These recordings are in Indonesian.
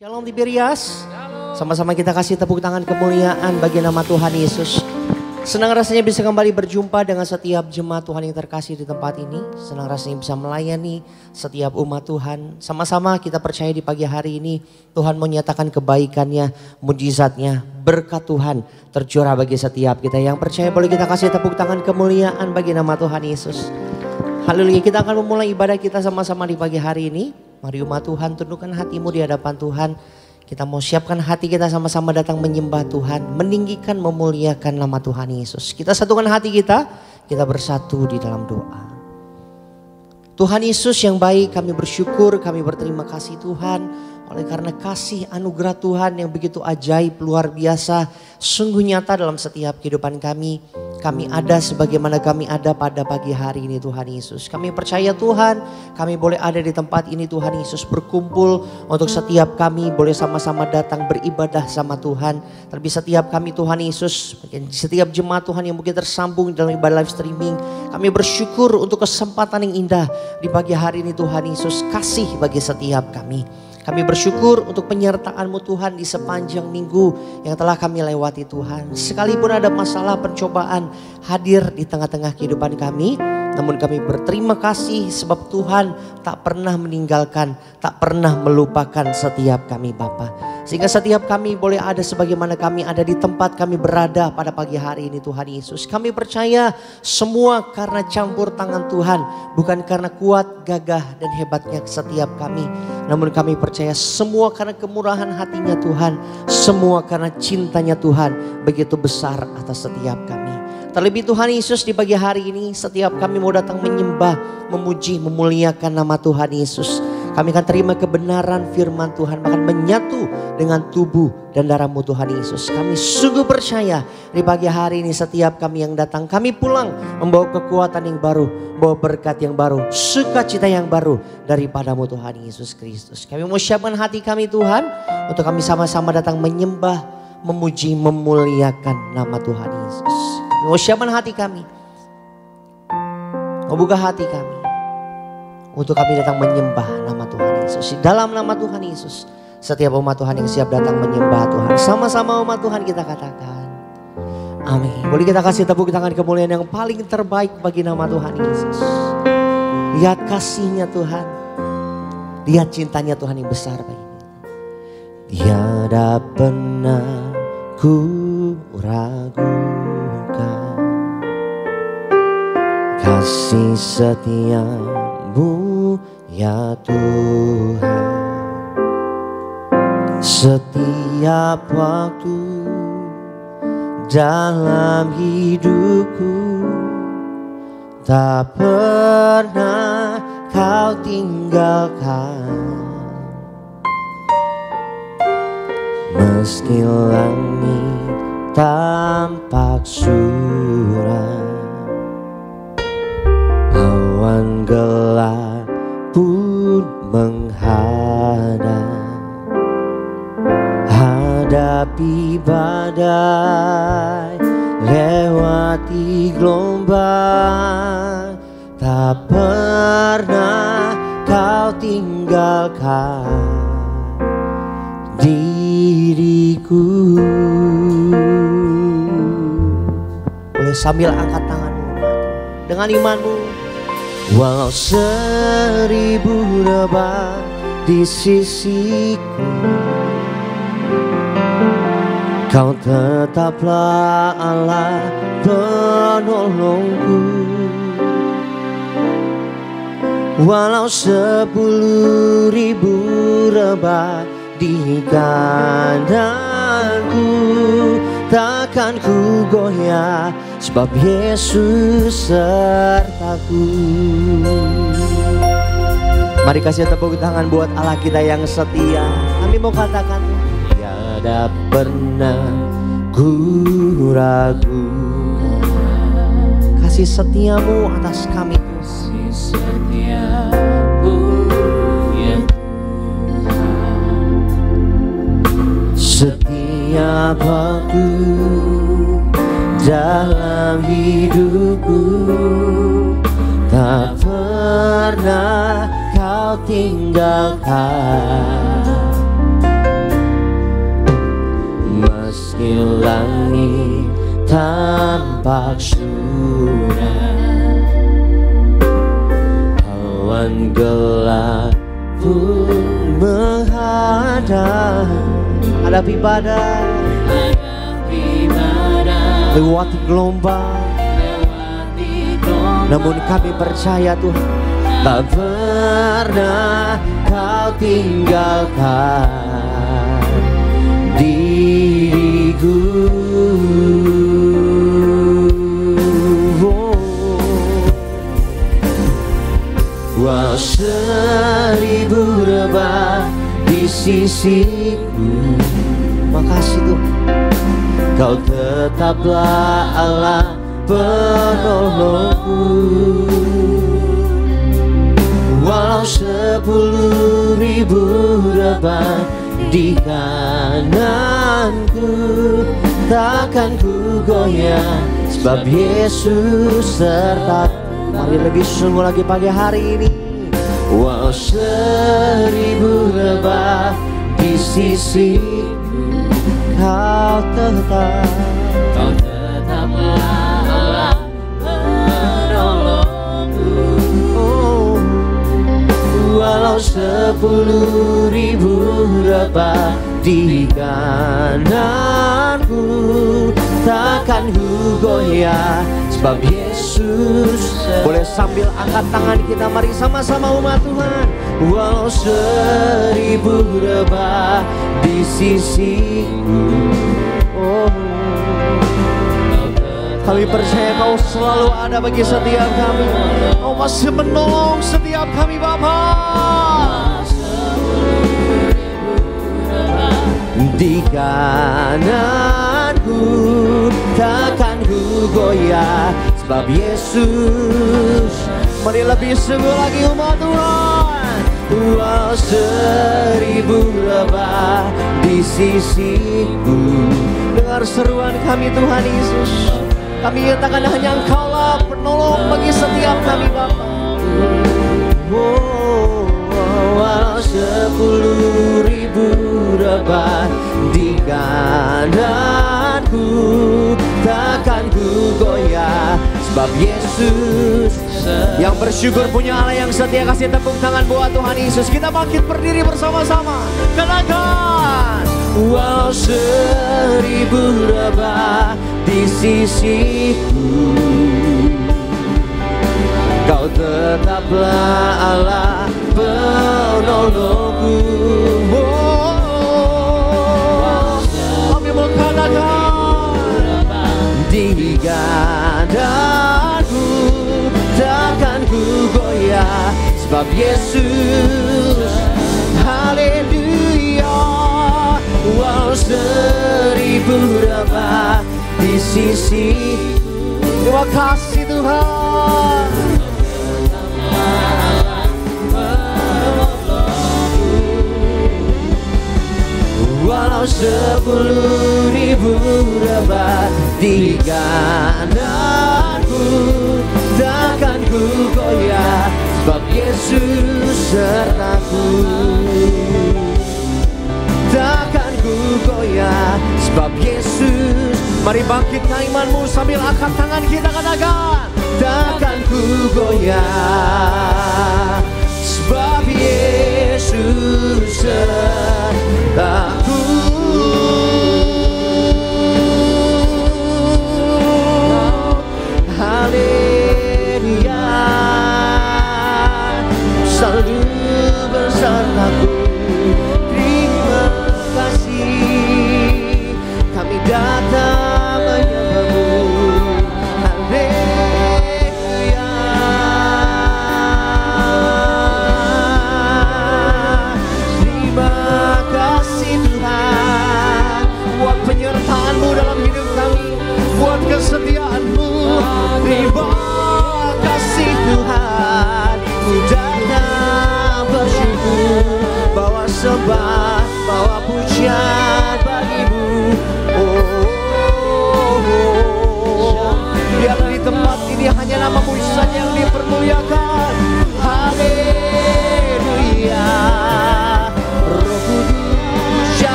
Shalom Tiberias, sama-sama kita kasih tepuk tangan kemuliaan bagi nama Tuhan Yesus. Senang rasanya bisa kembali berjumpa dengan setiap jemaat Tuhan yang terkasih di tempat ini. Senang rasanya bisa melayani setiap umat Tuhan. Sama-sama kita percaya di pagi hari ini Tuhan menyatakan kebaikannya, mujizatnya, berkat Tuhan tercurah bagi setiap kita. Yang percaya boleh kita kasih tepuk tangan kemuliaan bagi nama Tuhan Yesus. Haleluya, kita akan memulai ibadah kita sama-sama di pagi hari ini. Mari umat Tuhan, tundukkan hatimu di hadapan Tuhan. Kita mau siapkan hati kita sama-sama datang menyembah Tuhan, meninggikan, memuliakan nama Tuhan Yesus. Kita satukan hati kita bersatu di dalam doa. Tuhan Yesus yang baik, kami bersyukur, kami berterima kasih Tuhan. Oleh karena kasih anugerah Tuhan yang begitu ajaib, luar biasa, sungguh nyata dalam setiap kehidupan kami. Kami ada sebagaimana kami ada pada pagi hari ini Tuhan Yesus. Kami percaya Tuhan, kami boleh ada di tempat ini Tuhan Yesus, berkumpul untuk setiap kami boleh sama-sama datang beribadah sama Tuhan. Terlebih setiap kami Tuhan Yesus, setiap jemaat Tuhan yang mungkin tersambung dalam ibadah live streaming. Kami bersyukur untuk kesempatan yang indah di pagi hari ini Tuhan Yesus, kasih bagi setiap kami. Kami bersyukur untuk penyertaan-Mu Tuhan di sepanjang minggu yang telah kami lewati Tuhan. Sekalipun ada masalah pencobaan hadir di tengah-tengah kehidupan kami. Namun kami berterima kasih sebab Tuhan tak pernah meninggalkan, tak pernah melupakan setiap kami Bapa. Sehingga setiap kami boleh ada sebagaimana kami ada di tempat kami berada pada pagi hari ini Tuhan Yesus. Kami percaya semua karena campur tangan Tuhan. Bukan karena kuat, gagah dan hebatnya setiap kami. Namun kami percaya semua karena kemurahan hatinya Tuhan. Semua karena cintanya Tuhan begitu besar atas setiap kami. Terlebih Tuhan Yesus di pagi hari ini setiap kami mau datang menyembah, memuji, memuliakan nama Tuhan Yesus. Kami akan terima kebenaran firman Tuhan, bahkan menyatu dengan tubuh dan darah-Mu Tuhan Yesus. Kami sungguh percaya di pagi hari ini setiap kami yang datang, kami pulang membawa kekuatan yang baru, membawa berkat yang baru, sukacita yang baru daripada-Mu Tuhan Yesus Kristus. Kami mau siapkan hati kami Tuhan untuk kami sama-sama datang menyembah, memuji, memuliakan nama Tuhan Yesus. Mau siapkan hati kami, mau buka hati kami untuk kami datang menyembah nama Tuhan Yesus. Dalam nama Tuhan Yesus, setiap umat Tuhan yang siap datang menyembah Tuhan, sama-sama umat Tuhan kita katakan amin. Boleh kita kasih tepuk tangan kemuliaan yang paling terbaik bagi nama Tuhan Yesus. Lihat kasihnya Tuhan, lihat cintanya Tuhan yang besar bagi kita. Tiada pernah ku ragukan kasih setia-Mu ya Tuhan. Setiap waktu dalam hidupku tak pernah Kau tinggalkan. Meski langit tampak suram, awan gelap pun menghadap, hadapi badai, lewati gelombang, tak pernah Kau tinggalkan diriku. Boleh sambil angkat tanganmu dengan imanmu. Walau 1000 rebah di sisiku, Kau tetaplah Allah penolongku. Walau 10.000 rebah di kananku, takkan ku goyah sebab Yesus sertaku. Mari kasih tepuk tangan buat Allah kita yang setia. Kami mau katakan tiada pernah ku ragu kasih setia-Mu atas kami. Kasih setia-Mu ya Tuhan. Setiap waktu dalam hidupku tak pernah Kau tinggalkan. langit tampak suram, awan gelap pun menghadap. Hadapi badai, lewati gelombang, namun kami percaya Tuhan, tak pernah Kau tinggalkan diriku. Walau 1000 rebah di sisiku, makasih Tuhan, Kau tetaplah Allah penolongku. Walau 10.000 rebah di kananku, takkan ku goyah, sebab Yesus serta. Mari lebih sungguh lagi pagi hari ini. Walau 1000 rebah di sisiku, Kau tetaplah Allah penolongku. Oh, walau 10.000 rebah di kananku, takkan ku goyah, sebab Yesus. Boleh sambil angkat tangan kita, mari sama-sama umat Tuhan. Walau 1000 rebah di sisiku, oh, kami percaya Kau selalu ada bagi setiap kami. Kau masih menolong setiap kami Bapa. Di kananku takkan ku goyah, sebab Yesus. Mari lebih sungguh lagi umat Tuhan. Walau 1000 rebah di sisiku, dengar seruan kami Tuhan Yesus. Kami nyatakan hanya Engkaulah penolong bagi setiap kami Bapa. Oh, walau 10.000 rebah di kananku, takkan ku goyah, sebab Yesus. Yang bersyukur punya Allah yang setia, kasih tepuk tangan buat Tuhan Yesus. Kita bangkit berdiri bersama-sama. Katakan, walau 1000 rebah di sisiku, Kau tetaplah Allah penolongku. Kami berkatakan, di gadaku takkan ku goyah, sebab Yesus. Haleluya. Walau 1000 rebah di sisi. Terima kasih Tuhan. Walau 10.000 rebah di kananku, takkan ku goyah, sebab Yesus sertaku. Takkan ku goyah, sebab Yesus. Mari bangkitkan imanmu sambil angkat tangan kita, katakan, takkan ku goyah, sebab Yesus sertaku. Haleluya, selalu bersertaku. Terima kasih, kami datang menyembahmu. Haleluya. Terima kasih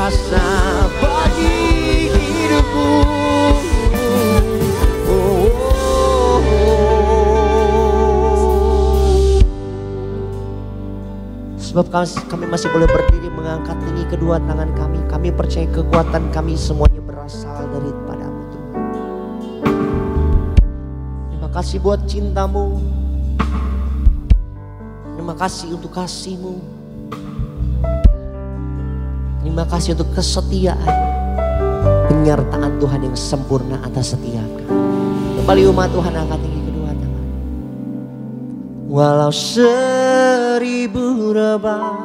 kuasa bagi hidupku. Sebab kami masih boleh berdiri mengangkat tinggi kedua tangan kami. Kami percaya kekuatan kami semuanya berasal daripada-Mu Tuhan. Terima kasih buat cinta-Mu. Terima kasih untuk kasih-Mu. Terima kasih untuk kesetiaan, penyertaan Tuhan yang sempurna atas setiap kami. Kembali umat Tuhan, angkat tinggi kedua tangan. Walau 1000 rebah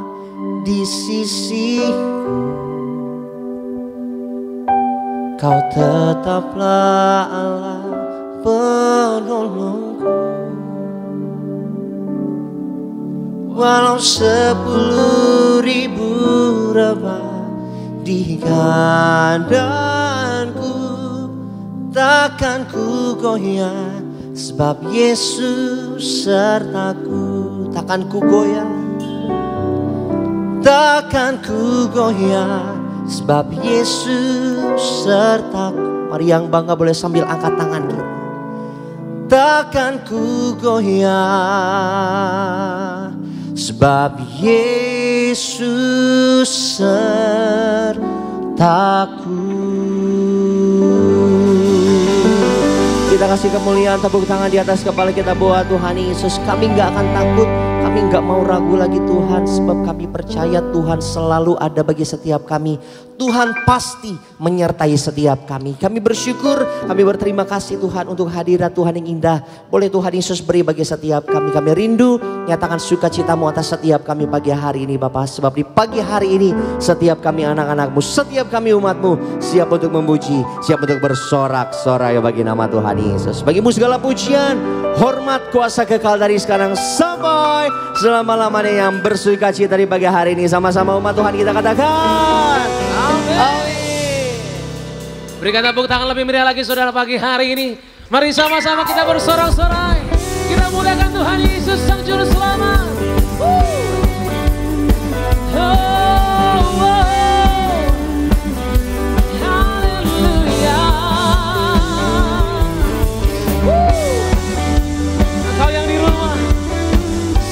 di sisiku, Kau tetaplah Allah penolongku. Walau 10.000 rebah di kadanku, takkan ku goyah, sebab Yesus sertaku. Takkan ku goyah, takkan ku goyah, sebab Yesus sertaku. Mari yang bangga boleh sambil angkat tangan kita. Takkan ku goyah, sebab Yesus sertaku. Kita kasih kemuliaan, tepuk tangan di atas kepala kita buat Tuhan Yesus. Kami gak akan takut, kami gak mau ragu lagi Tuhan. Sebab kami percaya Tuhan selalu ada bagi setiap kami. Tuhan pasti menyertai setiap kami. Kami bersyukur, kami berterima kasih Tuhan untuk hadirat Tuhan yang indah. Boleh Tuhan Yesus beri bagi setiap kami. Kami rindu nyatakan sukacita-Mu atas setiap kami pagi hari ini Bapa. Sebab di pagi hari ini setiap kami anak-anak-Mu, setiap kami umat-Mu siap untuk memuji, siap untuk bersorak-sorai bagi nama Tuhan Yesus. Bagimu segala pujian, hormat, kuasa kekal dari sekarang sampai selama-lamanya. Yang bersukacita di pagi hari ini sama-sama umat Tuhan kita katakan amin. Berikan tepuk tangan lebih meriah lagi saudara pagi hari ini. Mari sama-sama kita bersorak-sorai. Kita muliakan Tuhan Yesus Sang Juru Selamat. Haleluya. Engkau yang di rumah,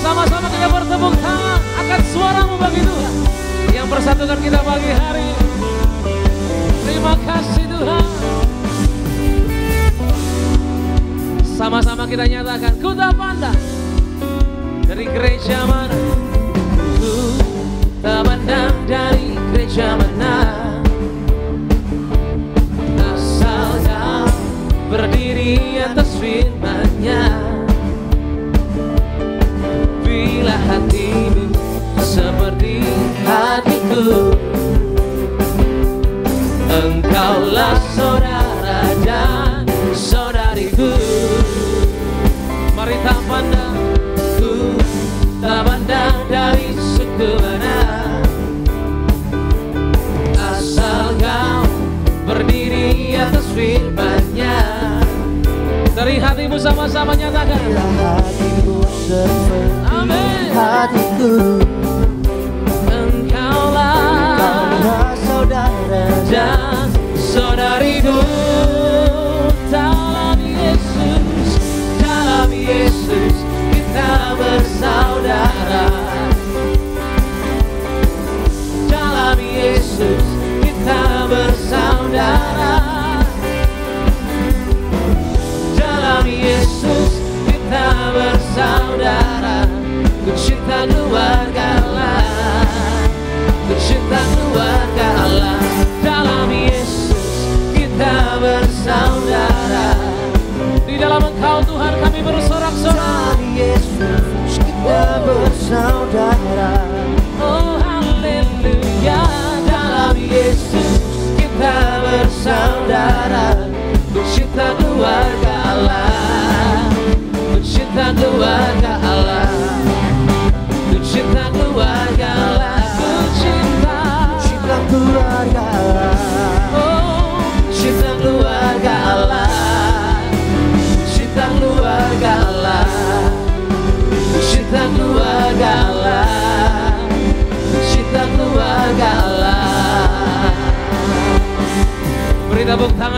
sama-sama kita bertepuk tangan. Angkat suaramu bagi Tuhan yang bersatukan kita pagi hari ini. Terima kasih Tuhan. Sama-sama kita nyatakan, ku tak pandang dari gereja mana, ku tak pandang dari gereja mana, asal Kau berdiri atas firman-Nya. Bila hatimu seperti hatiku, Engkaulah saudara dan saudariku. Mari tak pandang, ku tak pandang dari suku mana, asal Kau berdiri atas firman-Nya. Dari hatimu sama-sama nyatakan. Bila hatimu seperti hatiku, Engkaulah saudara dan saudariku.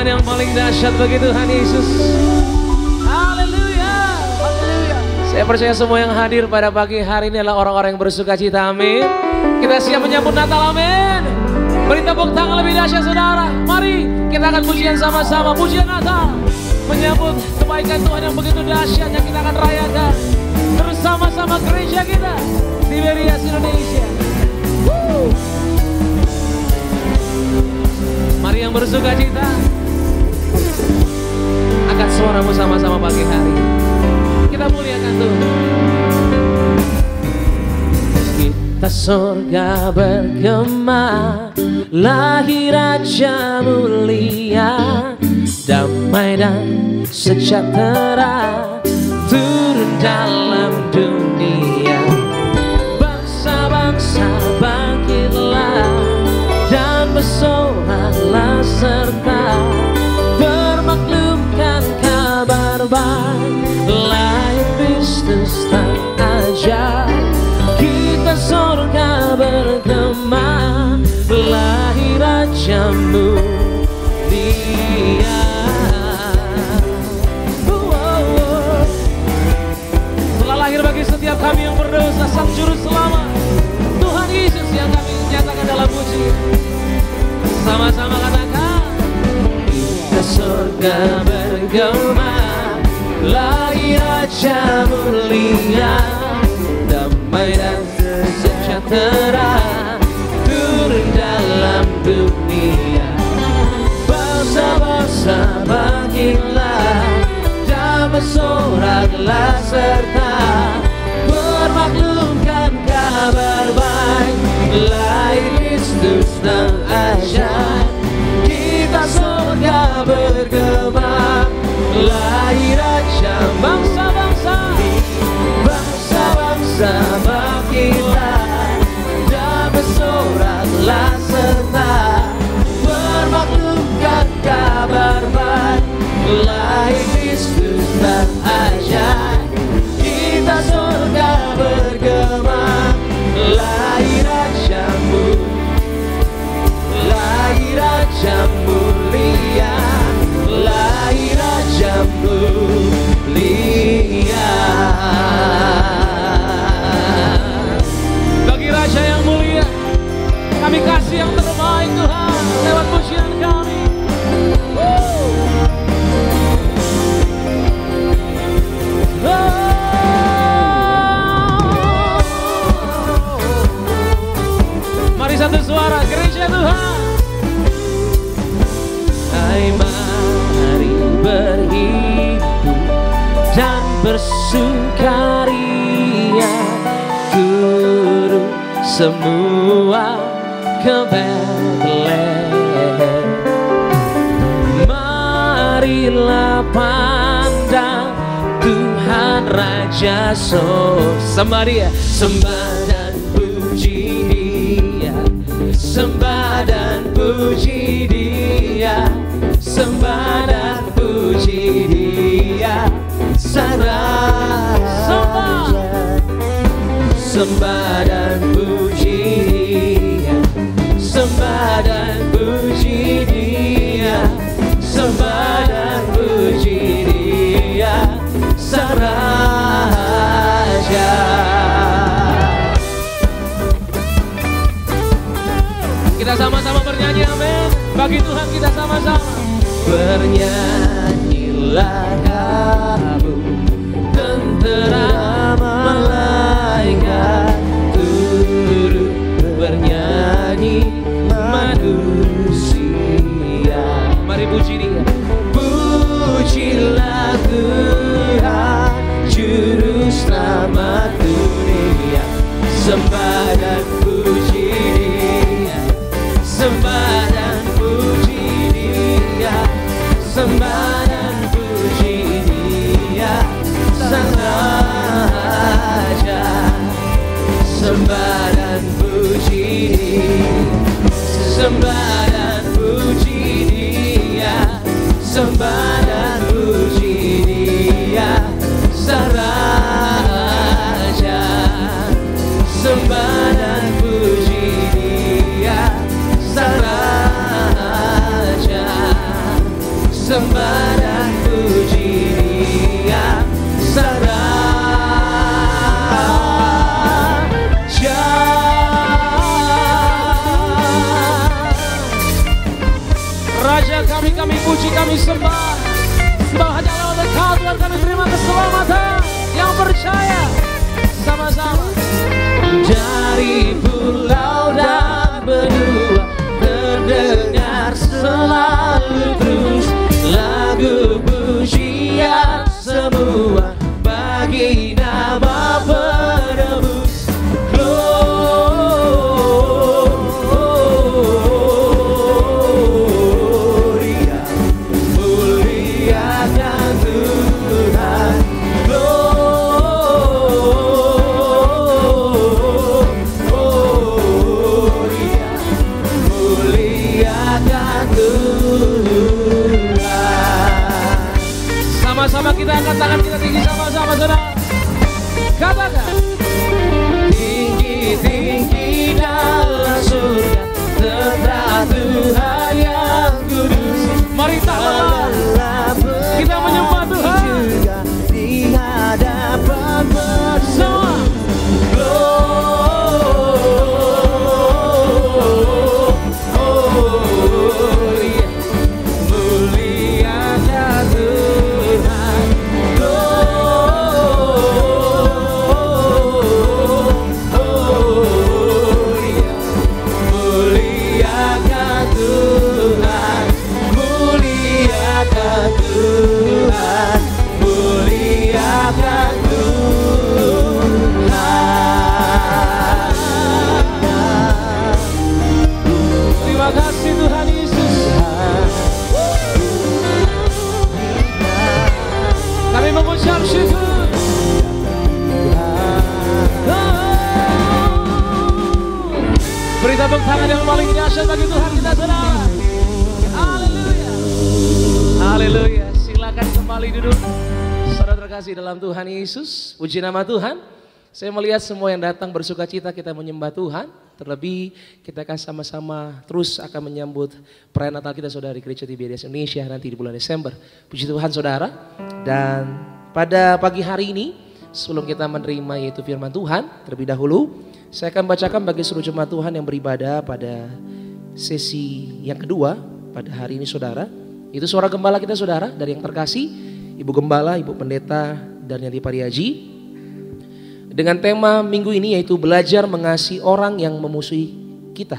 Tuhan yang paling dahsyat bagi Tuhan Yesus. Haleluya. Saya percaya semua yang hadir pada pagi hari ini adalah orang-orang yang bersuka cita, amin. Kita siap menyambut Natal, amin. Beri tepuk tangan lebih dahsyat saudara. Mari kita akan pujian sama-sama, pujian Natal. Menyambut kebaikan Tuhan yang begitu dahsyat yang kita akan rayakan bersama-sama gereja kita di Berias Indonesia. Mari yang bersuka cita, angkat suaramu sama-sama pagi hari. Kita muliakan Tuhan. Kita surga bergema, lahir Raja mulia, damai dan sejahtera turun dalam dunia. Bangsa-bangsa bangkitlah dan bersoraklah serta bermaklumkan kabar baik, lahir Kristus tak ajaib. Kita surga bergema, lahir Raja mulia. Telah lahir bagi setiap kami yang berdosa, Sang Juru Selamat Tuhan Yesus yang kami nyatakan dalam puji. Sama-sama katakan, kita surga bergema, lahir Raja mulia, damai dan sejahtera turun dalam dunia. Bangsa-bangsa bangkitlah dan bersoraklah serta bermaklumkan kabar baik, lahir Kristus dan ajaib. Kita surga bergema, lahir Raja. Bangsa-bangsa bangkitlah dan bersoraklah serta bermaklumkan kabar baik, lahir Kristus dan ajaib. Kita surga bergema, lahir Raja mulia, lahir Raja mulia. Bagi Raja yang mulia, kami kasih yang terbaik Tuhan lewat pujian kami. Mari satu suara, gereja Tuhan. Hai, mari berhidup dan bersukaria, turun semua ke Bethlehem. Marilah pandang Tuhan Raja sembah Dia, sembah dan puji Dia, sembah dan puji Dia, sembah dan puji Dia, Sang Raja. Sembah dan puji Dia, sembah dan puji Dia, sembah dan puji Dia, Sang Raja. Kita sama-sama bernyanyi, amin. Bagi Tuhan kita sama-sama bernyanyilah kamu, tentera malaikat turut bernyanyi manusia. Mari puji Dia. Pujilah Tuhan Juru Selamat dunia, sembah dan puji Dia, sembah dan puji Dia, sembah dan puji Dia, Sang Raja. kami puji, kami sembah. Sebab hanya lewat Engkau Tuhan kami terima keselamatan. Yang percaya sama-sama. Dari pulau dan benua terdengar selalu terus lagu pujian semua bagi nama penebus. Gloria, muliakan Tuhan. Gloria, muliakan Tuhan. Sama-sama kita angkat tangan kita tinggi sama-sama saudara. Katakan. Tinggi-tinggi dalam surga terdapat Tuhan yang kudus. Mari tahulah kita menyembah Tuhan di hadapan bersama. Gloria, muliakan Tuhan. Gloria, muliakan Tuhan. Muliakan Tuhan. Muliakan Tuhan. Terima kasih Tuhan Yesus. Kami mengucap syukur. Beri tepuk tangan yang paling dahsyat bagi Tuhan kita saudara. Haleluya. Haleluya. Silakan kembali duduk. Saudara terkasih dalam Tuhan Yesus. Puji nama Tuhan. Saya melihat semua yang datang bersuka cita kita menyembah Tuhan. Terlebih kita akan sama-sama terus akan menyambut perayaan Natal kita saudara di Gereja TBS Indonesia nanti di bulan Desember. Puji Tuhan saudara. Dan pada pagi hari ini sebelum kita menerima yaitu firman Tuhan terlebih dahulu saya akan bacakan bagi seluruh jemaat Tuhan yang beribadah pada sesi yang kedua pada hari ini saudara. Itu suara gembala kita saudara dari yang terkasih Ibu Gembala, Ibu Pendeta dan Yanti Pariaji. Dengan tema minggu ini yaitu belajar mengasihi orang yang memusuhi kita.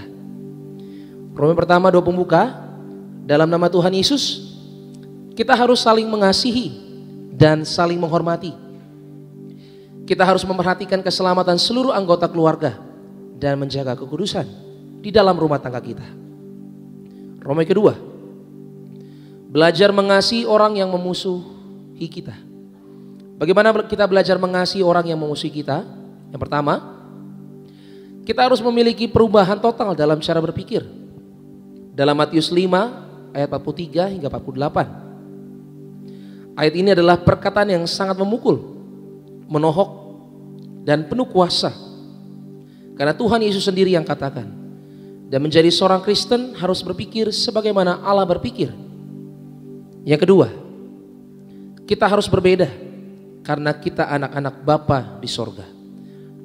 Roma pertama 2 pembuka, dalam nama Tuhan Yesus kita harus saling mengasihi dan saling menghormati. Kita harus memperhatikan keselamatan seluruh anggota keluarga dan menjaga kekudusan di dalam rumah tangga kita. Roma kedua, belajar mengasihi orang yang memusuhi kita. Bagaimana kita belajar mengasihi orang yang memusuhi kita? Yang pertama, kita harus memiliki perubahan total dalam cara berpikir. Dalam Matius 5 ayat 43 hingga 48. Ayat ini adalah perkataan yang sangat memukul, menohok, dan penuh kuasa. Karena Tuhan Yesus sendiri yang katakan. Dan menjadi seorang Kristen harus berpikir sebagaimana Allah berpikir. Yang kedua, kita harus berbeda. Karena kita anak-anak Bapa di sorga.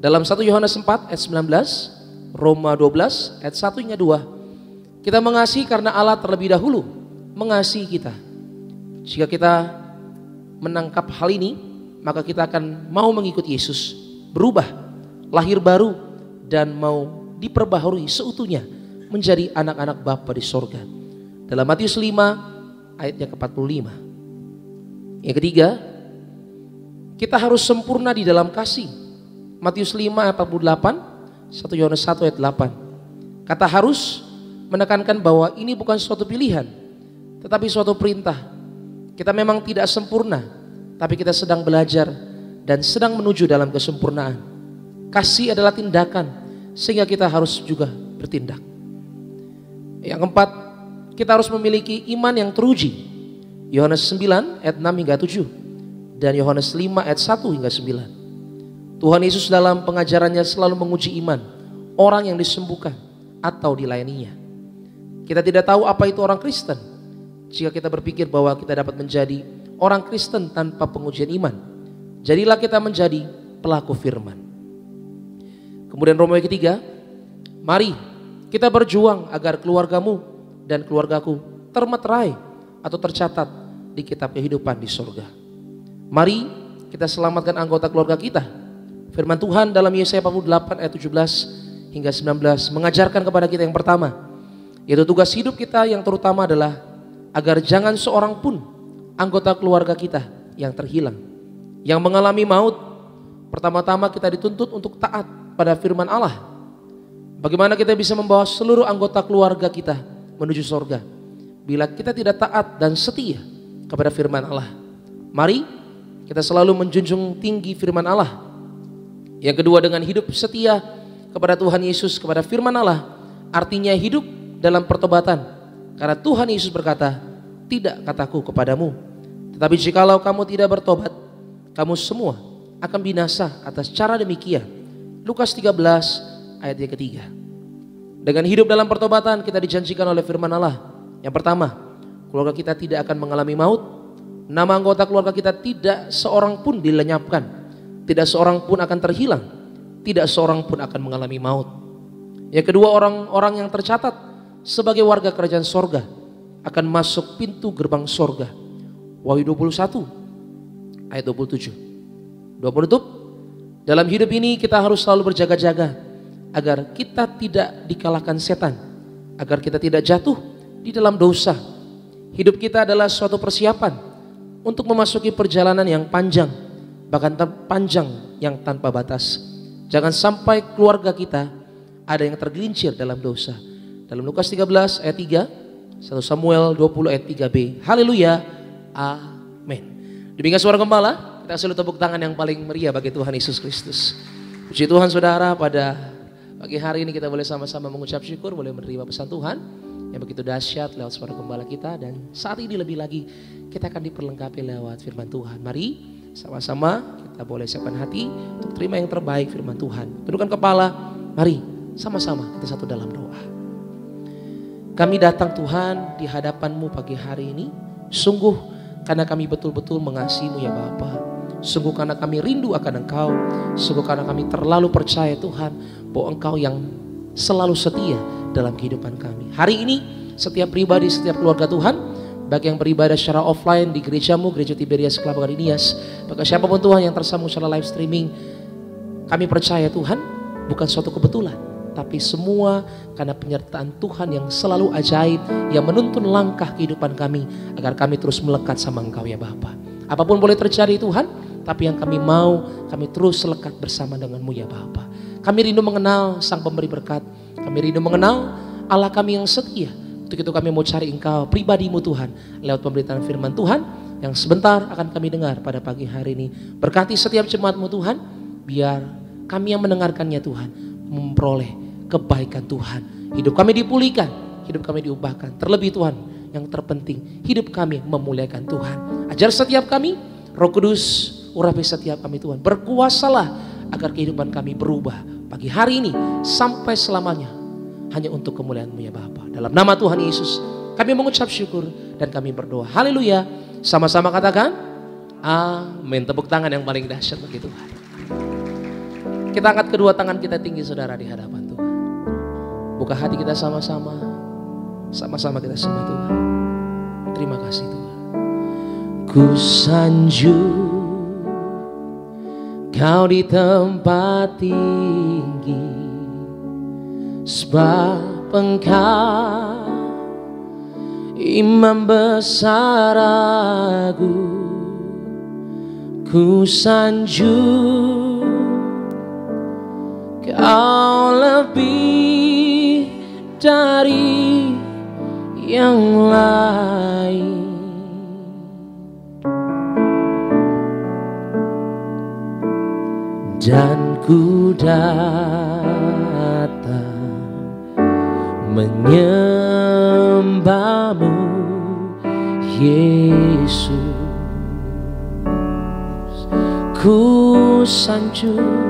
Dalam 1 Yohanes 4 ayat 19, Roma 12 ayat 1 hingga 2. Kita mengasihi karena Allah terlebih dahulu mengasihi kita. Jika kita menangkap hal ini, maka kita akan mau mengikuti Yesus, berubah, lahir baru, dan mau diperbaharui seutuhnya menjadi anak-anak Bapa di sorga. Dalam Matius 5 ayat yang ke-45. Yang ketiga, kita harus sempurna di dalam kasih. Matius 5 ayat 48, 1 Yohanes 1 ayat 8. Kata harus menekankan bahwa ini bukan suatu pilihan, tetapi suatu perintah. Kita memang tidak sempurna, tapi kita sedang belajar dan sedang menuju dalam kesempurnaan. Kasih adalah tindakan, sehingga kita harus juga bertindak. Yang keempat, kita harus memiliki iman yang teruji. Yohanes 9 ayat 6 hingga 7. Dan Yohanes 5 ayat 1 hingga 9. Tuhan Yesus dalam pengajarannya selalu menguji iman orang yang disembuhkan atau dilayaninya. Kita tidak tahu apa itu orang Kristen jika kita berpikir bahwa kita dapat menjadi orang Kristen tanpa pengujian iman. Jadilah kita menjadi pelaku firman. Kemudian Roma ketiga, mari kita berjuang agar keluargamu dan keluargaku termeterai atau tercatat di kitab kehidupan di surga. Mari kita selamatkan anggota keluarga kita. Firman Tuhan dalam Yesaya 48 ayat 17 hingga 19 mengajarkan kepada kita yang pertama, yaitu tugas hidup kita yang terutama adalah agar jangan seorang pun anggota keluarga kita yang terhilang, yang mengalami maut. Pertama-tama kita dituntut untuk taat pada firman Allah. Bagaimana kita bisa membawa seluruh anggota keluarga kita menuju surga bila kita tidak taat dan setia kepada firman Allah? Mari kita selalu menjunjung tinggi firman Allah. Yang kedua, dengan hidup setia kepada Tuhan Yesus, kepada firman Allah, artinya hidup dalam pertobatan. Karena Tuhan Yesus berkata, tidak kataku kepadamu, tetapi jikalau kamu tidak bertobat, kamu semua akan binasa atas cara demikian. Lukas 13 ayat yang ketiga. Dengan hidup dalam pertobatan kita dijanjikan oleh firman Allah. Yang pertama, keluarga kita tidak akan mengalami maut. Nama anggota keluarga kita tidak seorang pun dilenyapkan. Tidak seorang pun akan terhilang. Tidak seorang pun akan mengalami maut. Yang kedua, orang-orang yang tercatat sebagai warga kerajaan sorga akan masuk pintu gerbang sorga. Wahyu 21 ayat 27. Dua penutup, dalam hidup ini kita harus selalu berjaga-jaga agar kita tidak dikalahkan setan, agar kita tidak jatuh di dalam dosa. Hidup kita adalah suatu persiapan untuk memasuki perjalanan yang panjang, bahkan panjang yang tanpa batas. Jangan sampai keluarga kita ada yang tergelincir dalam dosa. Dalam Lukas 13 ayat 3, 1 Samuel 20 ayat 3b. Haleluya, amin. Demikian suara gembala, kita selalu tepuk tangan yang paling meriah bagi Tuhan Yesus Kristus. Puji Tuhan saudara, pada pagi hari ini kita boleh sama-sama mengucap syukur, boleh menerima pesan Tuhan yang begitu dahsyat lewat suara gembala kita. Dan saat ini lebih lagi kita akan diperlengkapi lewat firman Tuhan. Mari sama-sama kita boleh siapkan hati untuk terima yang terbaik firman Tuhan. Tundukkan kepala, mari sama-sama kita satu dalam doa. Kami datang Tuhan di hadapan-Mu pagi hari ini, sungguh karena kami betul-betul mengasihi-Mu ya Bapa. Sungguh karena kami rindu akan Engkau. Sungguh karena kami terlalu percaya Tuhan bahwa Engkau yang selalu setia dalam kehidupan kami. Hari ini setiap pribadi, setiap keluarga Tuhan, baik yang beribadah secara offline di gerejamu, Gereja Tiberias Kelapa Gading Nias, bahkan siapapun Tuhan yang tersambung secara live streaming, kami percaya Tuhan bukan suatu kebetulan, tapi semua karena penyertaan Tuhan yang selalu ajaib, yang menuntun langkah kehidupan kami agar kami terus melekat sama Engkau ya Bapa. Apapun boleh terjadi Tuhan, tapi yang kami mau, kami terus lekat bersama dengan-Mu ya Bapa. Kami rindu mengenal Sang Pemberi berkat, kami rindu mengenal Allah kami yang setia. Untuk itu kami mau cari Engkau, pribadi-Mu Tuhan, lewat pemberitaan firman Tuhan yang sebentar akan kami dengar pada pagi hari ini. Berkati setiap jemaat-Mu Tuhan, biar kami yang mendengarkannya Tuhan memperoleh kebaikan Tuhan. Hidup kami dipulihkan, hidup kami diubahkan. Terlebih Tuhan, yang terpenting hidup kami memuliakan Tuhan. Ajar setiap kami, Roh Kudus urapi setiap kami Tuhan. Berkuasalah agar kehidupan kami berubah pagi hari ini sampai selamanya hanya untuk kemuliaan-Mu ya Bapa. Dalam nama Tuhan Yesus kami mengucap syukur dan kami berdoa. Haleluya. Sama-sama katakan amin. Tepuk tangan yang paling dahsyat bagi Tuhan. Kita angkat kedua tangan kita tinggi saudara di hadapan Tuhan. Buka hati kita sama-sama. Sama-sama kita sembah Tuhan. Terima kasih Tuhan. Ku sanjung Kau di tempat tinggi, sebab Engkau Imam besar agung. Ku sanjung Kau lebih dari yang lain. Dan ku datang menyembah-Mu Yesus. Ku sanjung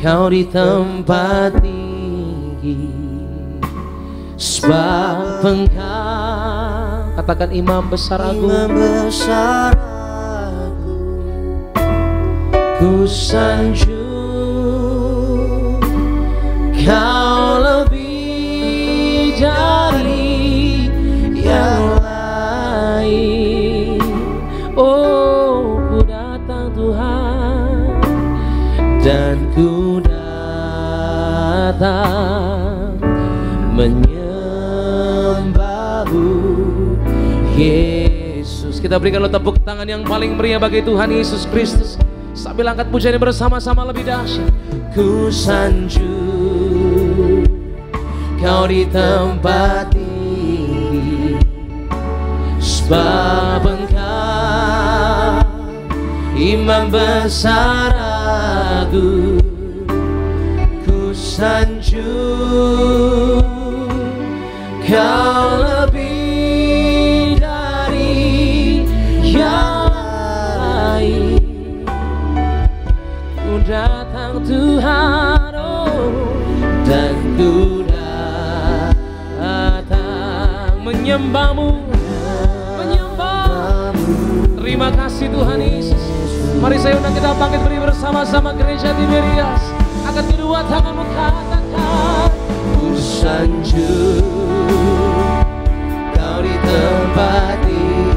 Kau di tempat tinggi, sebab Engkau, katakan Imam besar agung. Imam besar agung. Ku sanjung Kau lebih dan ku datang menyembahmu Yesus. Kita berikan lo tepuk tangan yang paling meriah bagi Tuhan Yesus Kristus sambil angkat pujian bersama-sama lebih dahsyat. Ku sanjung Kau di tempat ini, sebab Engkau Imam besar aku. Ku sanjung Kau lebih dari yang lain. Ku datang Tuhan, oh, dan ku datang menyembahmu, menyembahmu. Terima kasih Tuhan Yesus. Mari saya undang kita bangkit beri bersama-sama gereja Tiberias. Angkat kedua tanganmu katakan, ku sanjung Kau di tempat ini,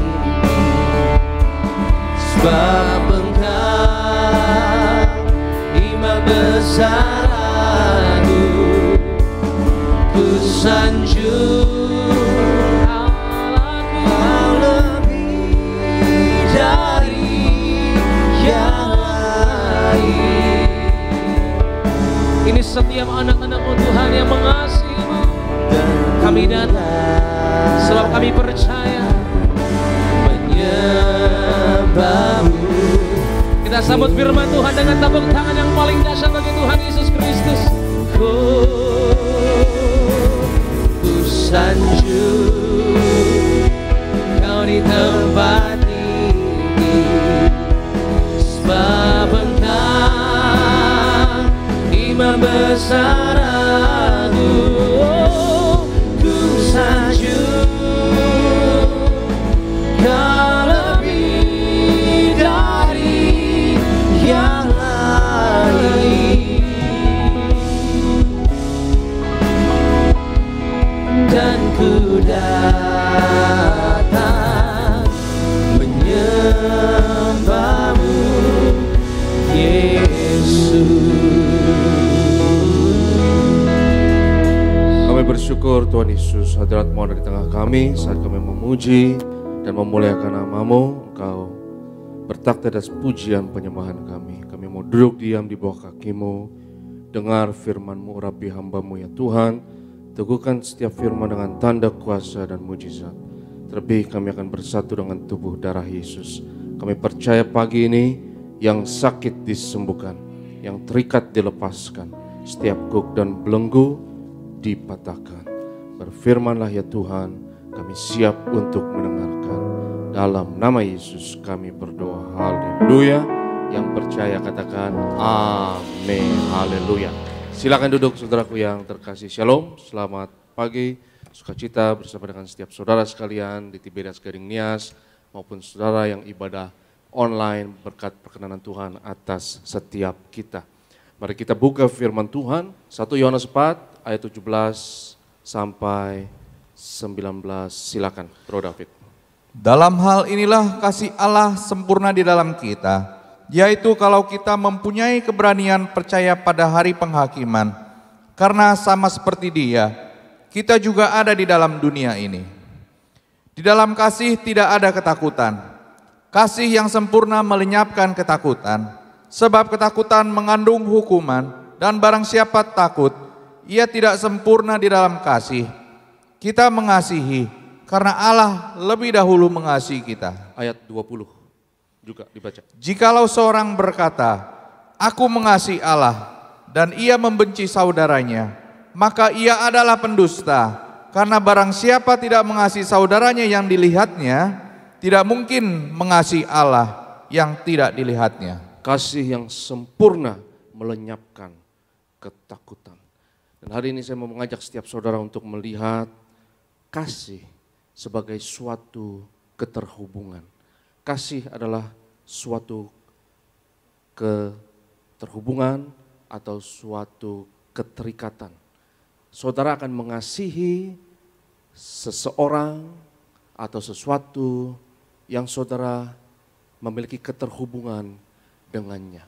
sebab Engkau Imam besar aku. Ku sanjung Kau lebih dari yang lain. Ini setiap anak-anak-Mu Tuhan yang mengasihi-Mu. Kami datang sebab kami percaya menyembahmu. Kita sambut firman Tuhan dengan tepuk tangan yang paling dahsyat bagi Tuhan Yesus Kristus. Ku sanjung Kau di tempat ini, sebab Engkau Imam besar aku. Ku sanjung Kau lebih dari yang lain, dan ku datang menyembahmu Yesus. Kami bersyukur Tuhan Yesus, hadirat-Mu ada di tengah kami saat kami memuji dan memuliakan nama-Mu. Engkau bertakhta atas pujian penyembahan kami. Kami mau duduk diam di bawah kaki-Mu, dengar firman-Mu, urapi hamba-Mu ya Tuhan. Teguhkan setiap firman dengan tanda kuasa dan mujizat. Terlebih kami akan bersatu dengan tubuh darah Yesus. Kami percaya pagi ini yang sakit disembuhkan, yang terikat dilepaskan, setiap guk dan belenggu dipatahkan. Berfirmanlah ya Tuhan, kami siap untuk mendengarkan. Dalam nama Yesus kami berdoa, haleluya. Yang percaya katakan amin, haleluya. Silakan duduk saudaraku yang terkasih. Shalom, selamat pagi, sukacita bersama dengan setiap saudara sekalian di Tiberias Gading Nias maupun saudara yang ibadah online, berkat perkenanan Tuhan atas setiap kita. Mari kita buka firman Tuhan, 1 Yohanes 4 ayat 17 sampai 19. Silakan, Bro David. Dalam hal inilah kasih Allah sempurna di dalam kita, yaitu kalau kita mempunyai keberanian percaya pada hari penghakiman, karena sama seperti Dia, kita juga ada di dalam dunia ini. Di dalam kasih tidak ada ketakutan. Kasih yang sempurna melenyapkan ketakutan, sebab ketakutan mengandung hukuman, dan barang siapa takut, ia tidak sempurna di dalam kasih. Kita mengasihi karena Allah lebih dahulu mengasihi kita. Ayat 20 juga dibaca. Jikalau seorang berkata, aku mengasihi Allah, dan ia membenci saudaranya, maka ia adalah pendusta. Karena barang siapa tidak mengasihi saudaranya yang dilihatnya, tidak mungkin mengasihi Allah yang tidak dilihatnya. Kasih yang sempurna melenyapkan ketakutan. Dan hari ini saya mau mengajak setiap saudara untuk melihat kasih sebagai suatu keterhubungan. Kasih adalah suatu keterhubungan atau suatu keterikatan. Saudara akan mengasihi seseorang atau sesuatu yang saudara memiliki keterhubungan dengannya.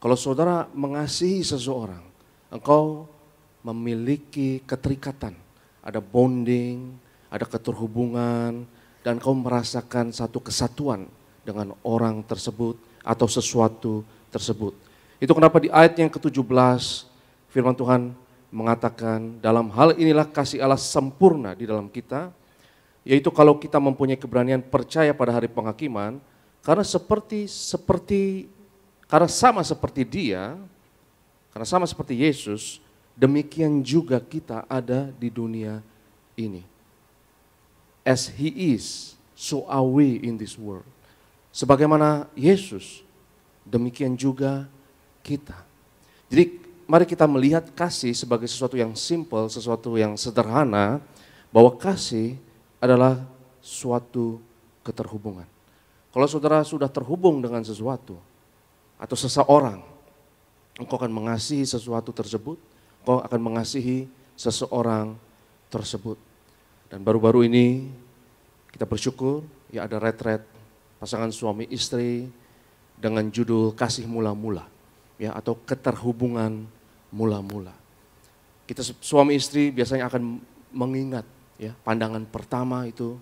Kalau saudara mengasihi seseorang, engkau memiliki keterikatan, ada bonding, ada keterhubungan, dan kau merasakan satu kesatuan dengan orang tersebut atau sesuatu tersebut. Itu kenapa di ayat yang ke-17 firman Tuhan mengatakan dalam hal inilah kasih Allah sempurna di dalam kita, yaitu kalau kita mempunyai keberanian percaya pada hari penghakiman, karena sama seperti Dia, karena sama seperti Yesus, demikian juga kita ada di dunia ini. As He is, so are we in this world. Sebagaimana Yesus, demikian juga kita. Jadi mari kita melihat kasih sebagai sesuatu yang simple, sesuatu yang sederhana, bahwa kasih adalah suatu keterhubungan. Kalau saudara sudah terhubung dengan sesuatu atau seseorang, engkau akan mengasihi sesuatu tersebut, engkau akan mengasihi seseorang tersebut. Dan baru-baru ini kita bersyukur ya ada retret pasangan suami istri dengan judul kasih mula-mula ya atau keterhubungan mula-mula. Kita suami istri biasanya akan mengingat ya pandangan pertama itu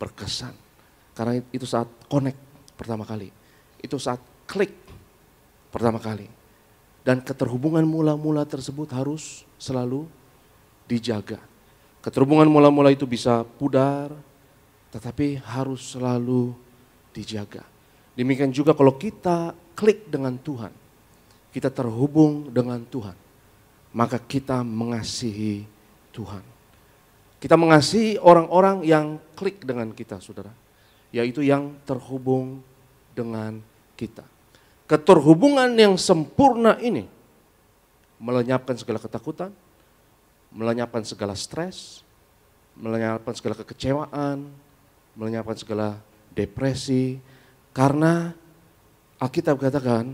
berkesan. Karena itu saat connect pertama kali, itu saat klik pertama kali. Dan keterhubungan mula-mula tersebut harus selalu dijaga. Keterhubungan mula-mula itu bisa pudar, tetapi harus selalu dijaga. Demikian juga kalau kita klik dengan Tuhan, kita terhubung dengan Tuhan, maka kita mengasihi Tuhan. Kita mengasihi orang-orang yang klik dengan kita, saudara. Yaitu yang terhubung dengan kita. Keterhubungan yang sempurna ini melenyapkan segala ketakutan, melenyapkan segala stres, melenyapkan segala kekecewaan, melenyapkan segala depresi. Karena Alkitab katakan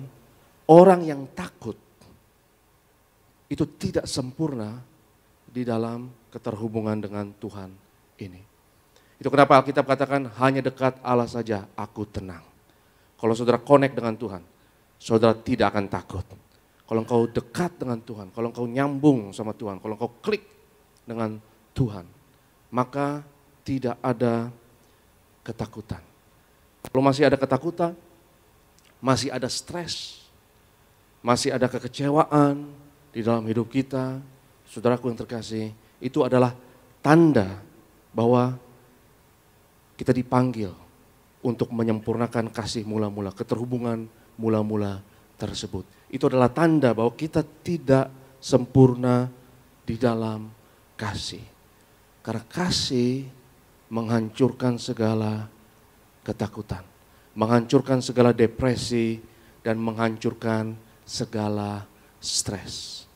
orang yang takut itu tidak sempurna di dalam keterhubungan dengan Tuhan ini. Itu kenapa Alkitab katakan hanya dekat Allah saja aku tenang. Kalau saudara connect dengan Tuhan, saudara tidak akan takut. Kalau engkau dekat dengan Tuhan, kalau engkau nyambung sama Tuhan, kalau engkau klik dengan Tuhan, maka tidak ada ketakutan. Kalau masih ada ketakutan, masih ada stres, masih ada kekecewaan di dalam hidup kita, saudaraku yang terkasih, itu adalah tanda bahwa kita dipanggil untuk menyempurnakan kasih mula-mula, keterhubungan mula-mula tersebut. Itu adalah tanda bahwa kita tidak sempurna di dalam kasih. Karena kasih menghancurkan segala ketakutan, menghancurkan segala depresi, dan menghancurkan segala stres.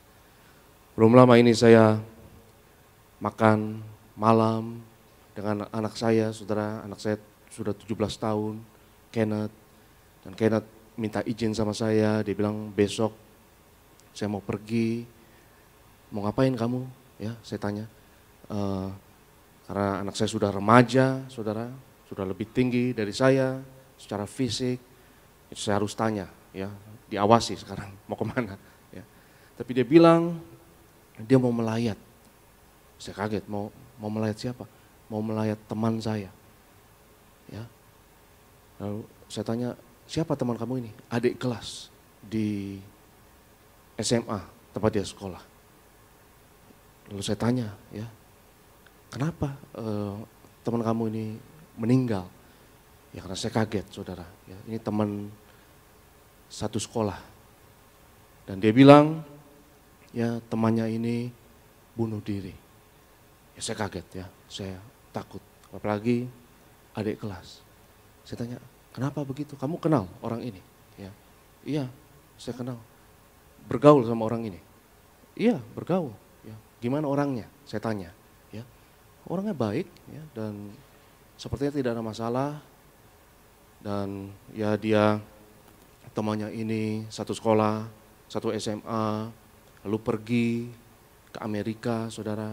Belum lama ini saya makan malam dengan anak saya, saudara, anak saya sudah 17 tahun, Kenneth. Dan Kenneth minta izin sama saya, dia bilang besok saya mau pergi, mau ngapain kamu? Ya, saya tanya. Karena anak saya sudah remaja, saudara, sudah lebih tinggi dari saya secara fisik, itu saya harus tanya, ya, diawasi sekarang mau kemana. Ya. Tapi dia bilang dia mau melayat. Saya kaget, mau melayat siapa? Mau melayat teman saya. Ya. Lalu saya tanya, siapa teman kamu ini? Adik kelas di SMA tempat dia sekolah. Lalu saya tanya, ya, kenapa teman kamu ini meninggal? Ya karena saya kaget, saudara. Ya, ini teman satu sekolah. Dan dia bilang, ya temannya ini bunuh diri. Ya saya kaget, ya, saya takut, apalagi adik kelas. Saya tanya, kenapa begitu? Kamu kenal orang ini? Ya, iya, saya kenal. Bergaul sama orang ini? Iya, bergaul. Ya, gimana orangnya? Saya tanya. Ya, orangnya baik, ya, dan sepertinya tidak ada masalah. Dan ya dia temannya ini satu sekolah, satu SMA, lalu pergi ke Amerika, saudara.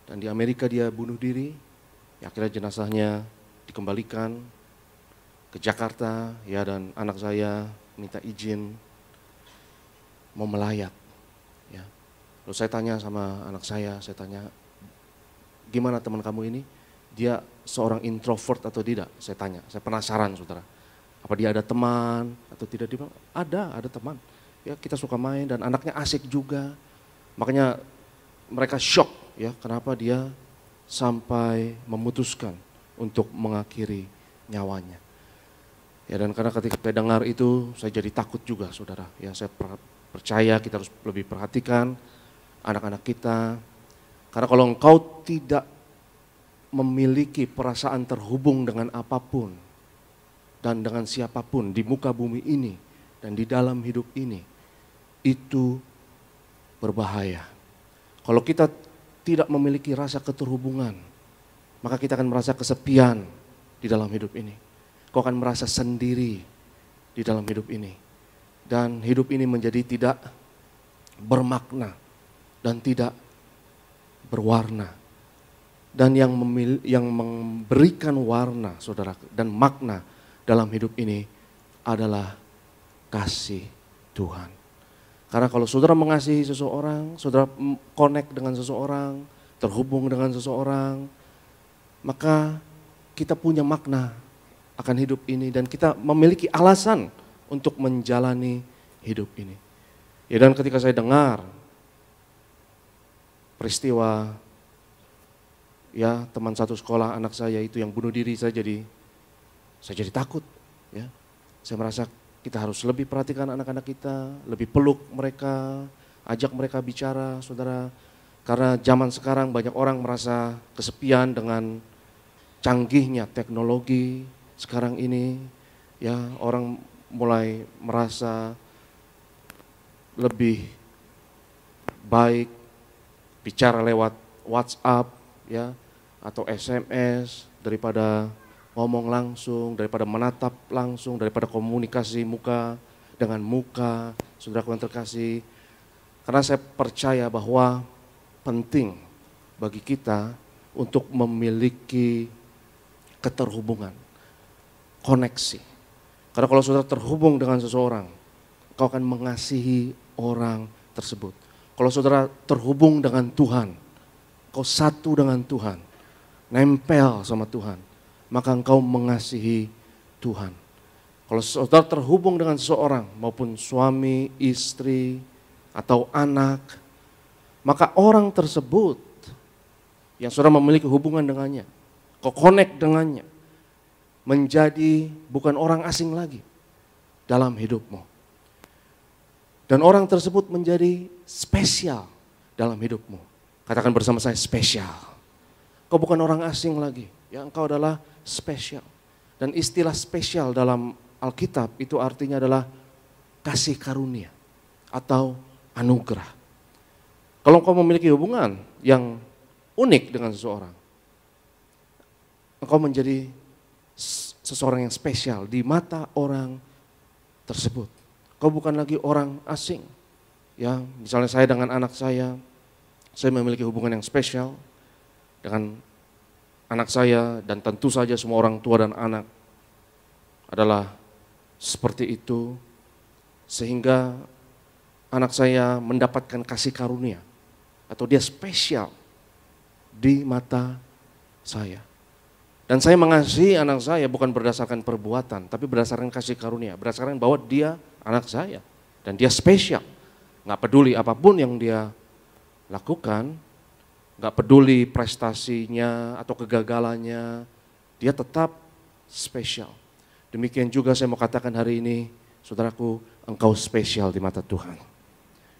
Dan di Amerika dia bunuh diri. Ya, akhirnya jenazahnya dikembalikan ke Jakarta, ya, dan anak saya minta izin mau melayat. Ya. Lalu saya tanya sama anak saya tanya, gimana teman kamu ini? Dia seorang introvert atau tidak? Saya tanya, saya penasaran saudara. Apa dia ada teman atau tidak? Dia bilang, ada teman. Ya, kita suka main dan anaknya asik juga. Makanya mereka shock ya, kenapa dia sampai memutuskan untuk mengakhiri nyawanya. Ya, dan karena ketika saya dengar itu, saya jadi takut juga saudara. Ya, saya percaya kita harus lebih perhatikan anak-anak kita. Karena kalau engkau tidak memiliki perasaan terhubung dengan apapun dan dengan siapapun di muka bumi ini dan di dalam hidup ini, itu berbahaya. Kalau kita tidak memiliki rasa keterhubungan, maka kita akan merasa kesepian di dalam hidup ini. Kau akan merasa sendiri di dalam hidup ini. Dan hidup ini menjadi tidak bermakna dan tidak berwarna. Dan yang memberikan warna saudara dan makna dalam hidup ini adalah kasih Tuhan. Karena kalau saudara mengasihi seseorang, saudara connect dengan seseorang, terhubung dengan seseorang, maka kita punya makna akan hidup ini dan kita memiliki alasan untuk menjalani hidup ini. Ya, dan ketika saya dengar peristiwa ya teman satu sekolah anak saya itu yang bunuh diri, saya jadi takut ya. Saya merasa kita harus lebih perhatikan anak-anak kita, lebih peluk mereka, ajak mereka bicara saudara. Karena zaman sekarang banyak orang merasa kesepian dengan canggihnya teknologi sekarang ini ya, orang mulai merasa lebih baik bicara lewat WhatsApp ya atau SMS daripada ngomong langsung, daripada menatap langsung, daripada komunikasi muka dengan muka. Saudaraku yang terkasih, karena saya percaya bahwa penting bagi kita untuk memiliki keterhubungan, koneksi. Karena kalau saudara terhubung dengan seseorang, kau akan mengasihi orang tersebut. Kalau saudara terhubung dengan Tuhan, kau satu dengan Tuhan, nempel sama Tuhan, maka engkau mengasihi Tuhan. Kalau saudara terhubung dengan seseorang, maupun suami, istri, atau anak, maka orang tersebut yang saudara memiliki hubungan dengannya, kau connect dengannya, menjadi bukan orang asing lagi dalam hidupmu. Dan orang tersebut menjadi spesial dalam hidupmu. Katakan bersama saya, spesial. Kau bukan orang asing lagi, ya, engkau adalah spesial. Dan istilah spesial dalam Alkitab itu artinya adalah kasih karunia atau anugerah. Kalau engkau memiliki hubungan yang unik dengan seseorang, engkau menjadi seseorang yang spesial di mata orang tersebut. Kau bukan lagi orang asing. Ya, misalnya saya dengan anak saya memiliki hubungan yang spesial dengan anak saya, dan tentu saja semua orang tua dan anak adalah seperti itu, sehingga anak saya mendapatkan kasih karunia atau dia spesial di mata saya. Dan saya mengasihi anak saya bukan berdasarkan perbuatan, tapi berdasarkan kasih karunia, berdasarkan bahwa dia anak saya dan dia spesial. Nggak peduli apapun yang dia lakukan, nggak peduli prestasinya atau kegagalannya, dia tetap spesial. Demikian juga saya mau katakan hari ini, saudaraku, engkau spesial di mata Tuhan.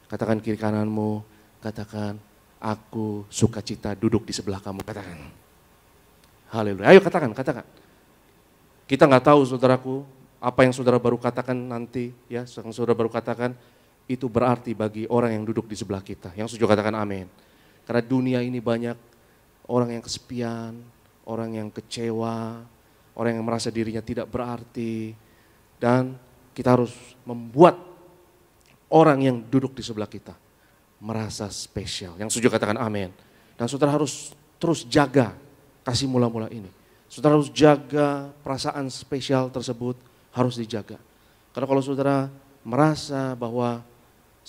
Katakan kiri kananmu, katakan, aku sukacita duduk di sebelah kamu, katakan. Haleluya, ayo katakan. Kita nggak tahu saudaraku, apa yang saudara baru katakan nanti, ya, yang saudara baru katakan, itu berarti bagi orang yang duduk di sebelah kita. Yang setuju katakan amin. Karena dunia ini banyak orang yang kesepian, orang yang kecewa, orang yang merasa dirinya tidak berarti. Dan kita harus membuat orang yang duduk di sebelah kita merasa spesial. Yang setuju katakan amin. Dan saudara harus terus jaga kasih mula-mula ini. Saudara harus jaga perasaan spesial tersebut, harus dijaga. Karena kalau saudara merasa bahwa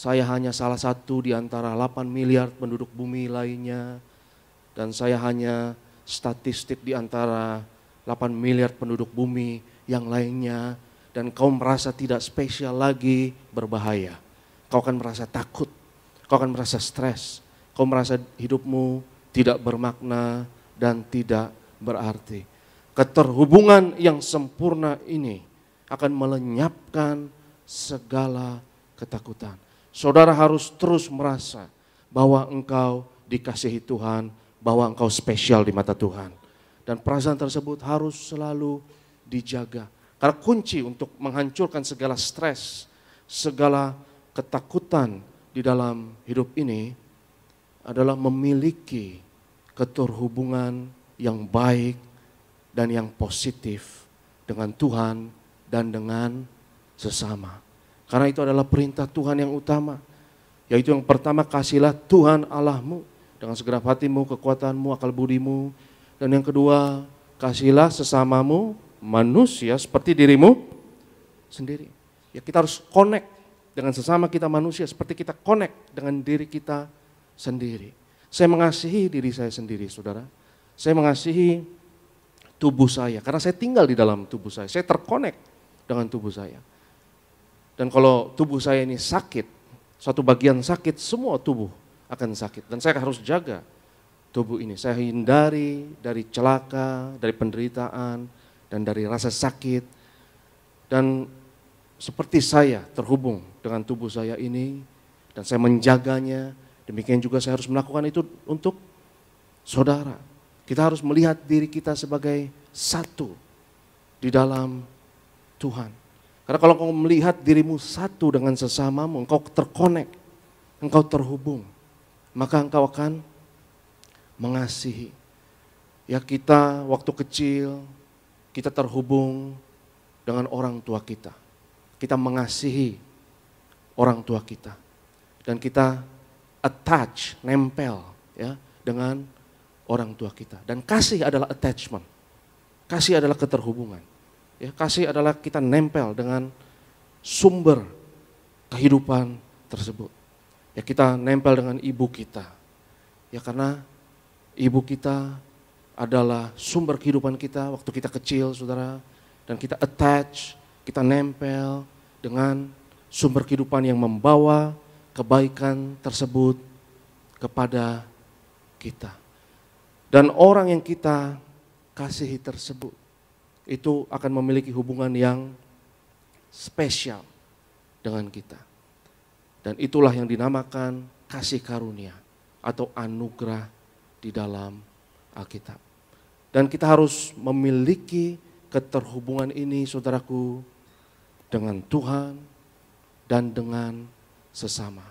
saya hanya salah satu di antara 8 miliar penduduk bumi lainnya, dan saya hanya statistik di antara 8 miliar penduduk bumi yang lainnya, dan kau merasa tidak spesial lagi, berbahaya. Kau akan merasa takut, kau akan merasa stres, kau merasa hidupmu tidak bermakna dan tidak berarti. Keterhubungan yang sempurna ini akan melenyapkan segala ketakutan. Saudara harus terus merasa bahwa engkau dikasihi Tuhan, bahwa engkau spesial di mata Tuhan. Dan perasaan tersebut harus selalu dijaga. Karena kunci untuk menghancurkan segala stres, segala ketakutan di dalam hidup ini adalah memiliki keterhubungan yang baik dan yang positif dengan Tuhan dan dengan sesama. Karena itu adalah perintah Tuhan yang utama, yaitu yang pertama, kasihilah Tuhan Allahmu dengan segenap hatimu, kekuatanmu, akal budimu. Dan yang kedua, kasihilah sesamamu manusia seperti dirimu sendiri. Ya, kita harus connect dengan sesama kita manusia seperti kita connect dengan diri kita sendiri. Saya mengasihi diri saya sendiri, saudara. Saya mengasihi tubuh saya karena saya tinggal di dalam tubuh saya. Saya terconnect dengan tubuh saya. Dan kalau tubuh saya ini sakit, suatu bagian sakit, semua tubuh akan sakit. Dan saya harus jaga tubuh ini. Saya hindari dari celaka, dari penderitaan, dan dari rasa sakit. Dan seperti saya terhubung dengan tubuh saya ini, dan saya menjaganya, demikian juga saya harus melakukan itu untuk saudara. Kita harus melihat diri kita sebagai satu di dalam Tuhan. Karena kalau engkau melihat dirimu satu dengan sesamamu, engkau terkonek, engkau terhubung, maka engkau akan mengasihi. Ya, kita waktu kecil, kita terhubung dengan orang tua kita. Kita mengasihi orang tua kita. Dan kita attach, nempel ya dengan orang tua kita. Dan kasih adalah attachment. Kasih adalah keterhubungan. Ya, kasih adalah kita nempel dengan sumber kehidupan tersebut. Ya, kita nempel dengan ibu kita. Ya, karena ibu kita adalah sumber kehidupan kita waktu kita kecil, saudara. Dan kita attach, kita nempel dengan sumber kehidupan yang membawa kebaikan tersebut kepada kita. Dan orang yang kita kasihi tersebut itu akan memiliki hubungan yang spesial dengan kita. Dan itulah yang dinamakan kasih karunia atau anugerah di dalam Alkitab. Dan kita harus memiliki keterhubungan ini, saudaraku, dengan Tuhan dan dengan sesama.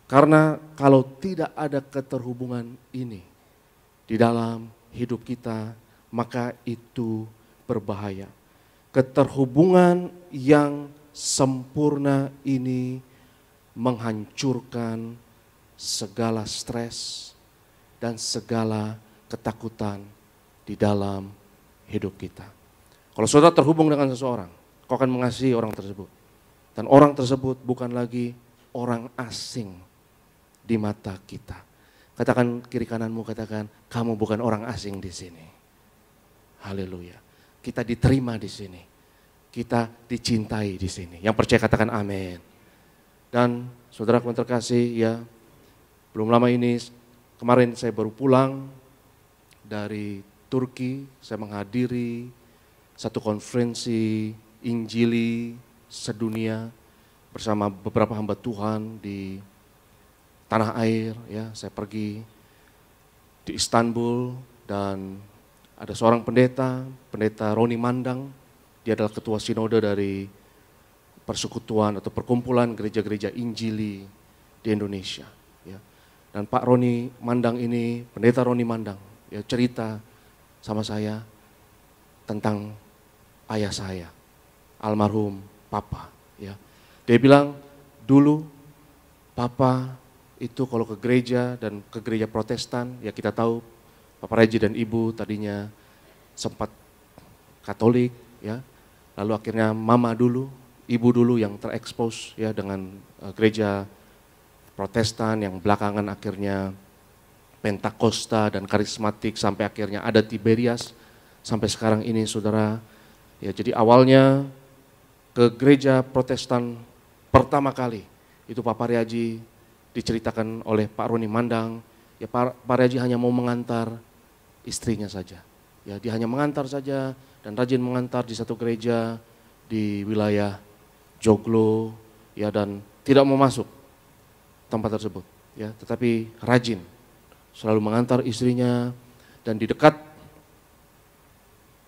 Karena kalau tidak ada keterhubungan ini di dalam hidup kita, maka itu berbahaya. Keterhubungan yang sempurna ini menghancurkan segala stres dan segala ketakutan di dalam hidup kita. Kalau saudara terhubung dengan seseorang, kau akan mengasihi orang tersebut. Dan orang tersebut bukan lagi orang asing di mata kita. Katakan kiri kananmu, katakan, kamu bukan orang asing di sini. Haleluya. Kita diterima di sini. Kita dicintai di sini. Yang percaya katakan amin. Dan saudara yang terkasih, ya, belum lama ini, kemarin saya baru pulang dari Turki. Saya menghadiri satu konferensi Injili sedunia bersama beberapa hamba Tuhan di tanah air. Ya, saya pergi di Istanbul dan ada seorang pendeta Roni Mandang. Dia adalah ketua sinode dari persekutuan atau perkumpulan gereja-gereja Injili di Indonesia. Ya. Dan Pak Roni Mandang ini, pendeta Roni Mandang, ya, cerita sama saya tentang ayah saya, almarhum Papa. Ya. Dia bilang, dulu Papa itu kalau ke gereja dan ke gereja Protestan, ya kita tahu Papa Reji dan Ibu tadinya sempat Katolik, ya. Lalu akhirnya Mama dulu ibu dulu yang terekspos ya dengan gereja Protestan yang belakangan akhirnya Pentakosta dan karismatik sampai akhirnya ada Tiberias sampai sekarang ini saudara. Ya, jadi awalnya ke gereja Protestan pertama kali itu Pak Pariaji diceritakan oleh Pak Roni Mandang. Ya, Pak Pariaji hanya mau mengantar istrinya saja. Ya, dia hanya mengantar saja dan rajin mengantar di satu gereja di wilayah Joglo ya, dan tidak mau masuk tempat tersebut ya, tetapi rajin selalu mengantar istrinya. Dan di dekat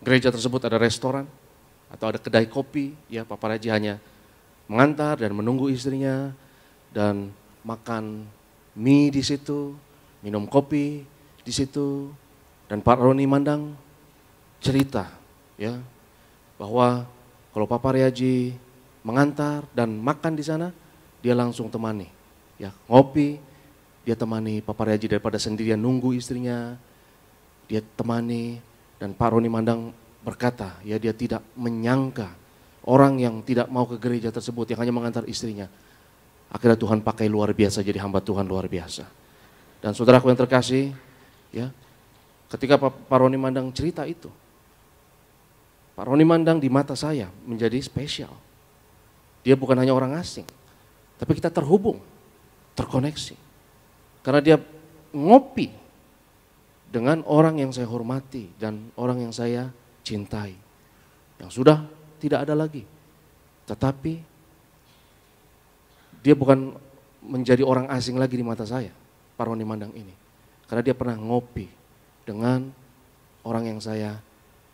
gereja tersebut ada restoran atau ada kedai kopi ya, Pak Pariaji hanya mengantar dan menunggu istrinya dan makan mie di situ, minum kopi di situ. Dan Pak Roni Mandang cerita ya bahwa kalau Pak Pariaji mengantar dan makan di sana, dia langsung temani ya, ngopi, dia temani Pak Pariaji daripada sendirian nunggu istrinya, dia temani. Dan Pak Roni Mandang berkata ya, dia tidak menyangka orang yang tidak mau ke gereja tersebut yang hanya mengantar istrinya, akhirnya Tuhan pakai luar biasa jadi hamba Tuhan luar biasa. Dan saudaraku yang terkasih ya, ketika Pak Roni Mandang cerita itu, Pak Roni Mandang di mata saya menjadi spesial. Dia bukan hanya orang asing, tapi kita terhubung, terkoneksi. Karena dia ngopi dengan orang yang saya hormati dan orang yang saya cintai. Yang sudah tidak ada lagi. Tetapi dia bukan menjadi orang asing lagi di mata saya, Pak Roni Mandang ini. Karena dia pernah ngopi dengan orang yang saya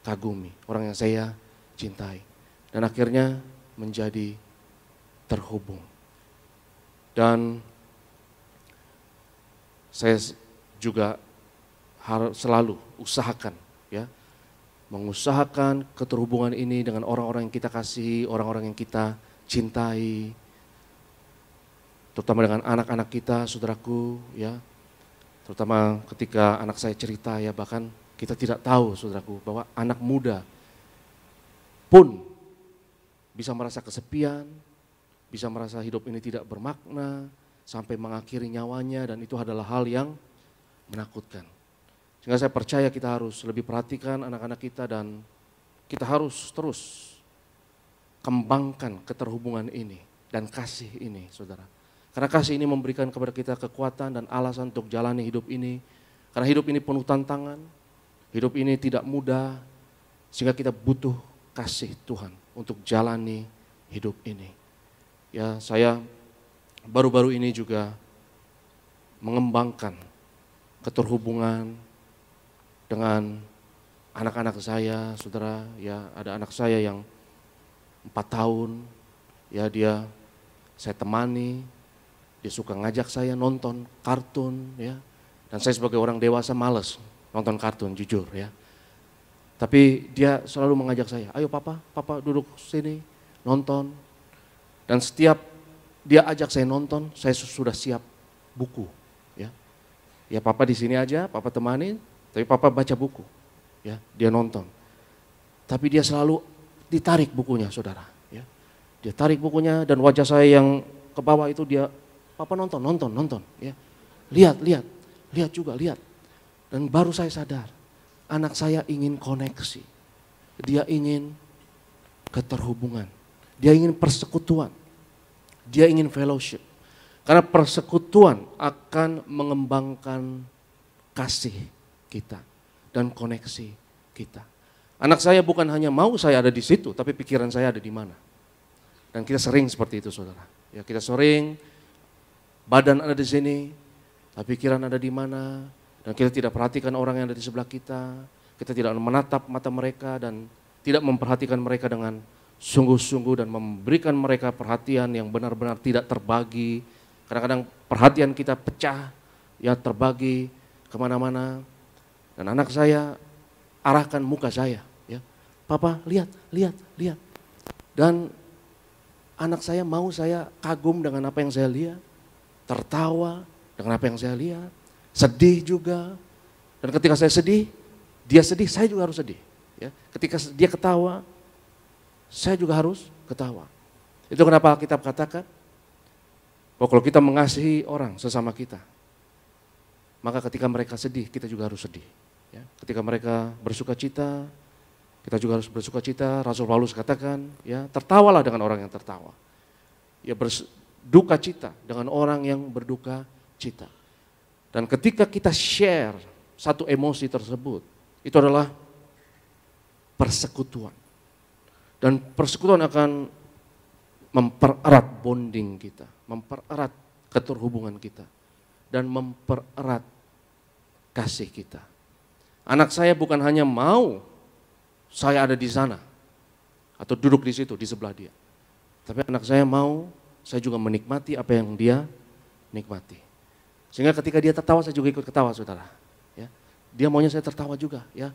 kagumi, orang yang saya cintai. Dan akhirnya menjadi terhubung. Dan saya juga harus selalu usahakan ya, mengusahakan keterhubungan ini dengan orang-orang yang kita kasihi, orang-orang yang kita cintai, terutama dengan anak-anak kita, saudaraku ya. Terutama ketika anak saya cerita ya, bahkan kita tidak tahu saudaraku bahwa anak muda pun bisa merasa kesepian, bisa merasa hidup ini tidak bermakna, sampai mengakhiri nyawanya, dan itu adalah hal yang menakutkan. Sehingga saya percaya kita harus lebih perhatikan anak-anak kita dan kita harus terus kembangkan keterhubungan ini dan kasih ini saudara. Karena kasih ini memberikan kepada kita kekuatan dan alasan untuk jalani hidup ini. Karena hidup ini penuh tantangan, hidup ini tidak mudah, sehingga kita butuh kasih Tuhan untuk jalani hidup ini. Ya, saya baru-baru ini juga mengembangkan keterhubungan dengan anak-anak saya, saudara. Ya, ada anak saya yang 4 tahun, ya saya temani, dia suka ngajak saya nonton kartun, ya. Dan saya sebagai orang dewasa malas nonton kartun, jujur ya. Tapi dia selalu mengajak saya, ayo papa duduk sini, nonton. Dan setiap dia ajak saya nonton, saya sudah siap buku, ya. Ya papa di sini aja, papa temanin, tapi papa baca buku, ya. Dia nonton. Tapi dia selalu ditarik bukunya, saudara, ya. Dia tarik bukunya dan wajah saya yang ke bawah itu dia, papa nonton, ya. Lihat juga. Dan baru saya sadar, anak saya ingin koneksi. Dia ingin keterhubungan. Dia ingin persekutuan. Dia ingin fellowship. Karena persekutuan akan mengembangkan kasih kita dan koneksi kita. Anak saya bukan hanya mau saya ada di situ, tapi pikiran saya ada di mana. Dan kita sering seperti itu, saudara. Ya, kita sering badan ada di sini, tapi pikiran ada di mana. Dan kita tidak perhatikan orang yang ada di sebelah kita. Kita tidak menatap mata mereka dan tidak memperhatikan mereka dengan sungguh-sungguh dan memberikan mereka perhatian yang benar-benar tidak terbagi. Kadang-kadang perhatian kita pecah, ya terbagi kemana-mana. Dan anak saya arahkan muka saya, ya, papa lihat. Dan anak saya mau saya kagum dengan apa yang saya lihat, tertawa dengan apa yang saya lihat, sedih juga. Dan ketika saya sedih, dia sedih, saya juga harus sedih. Ya. Ketika dia ketawa, saya juga harus ketawa. Itu kenapa Alkitab katakan bahwa kalau kita mengasihi orang sesama kita, maka ketika mereka sedih, kita juga harus sedih. Ya, ketika mereka bersuka cita, kita juga harus bersuka cita. Rasul Paulus katakan, ya, tertawalah dengan orang yang tertawa. Ya, berduka cita dengan orang yang berduka cita. Dan ketika kita share satu emosi tersebut, itu adalah persekutuan. Dan persekutuan akan mempererat bonding kita, mempererat keterhubungan kita, dan mempererat kasih kita. Anak saya bukan hanya mau saya ada di sana, atau duduk di situ, di sebelah dia. Tapi anak saya mau, saya juga menikmati apa yang dia nikmati. Sehingga ketika dia tertawa, saya juga ikut ketawa, saudara. Ya, dia maunya saya tertawa juga. Ya.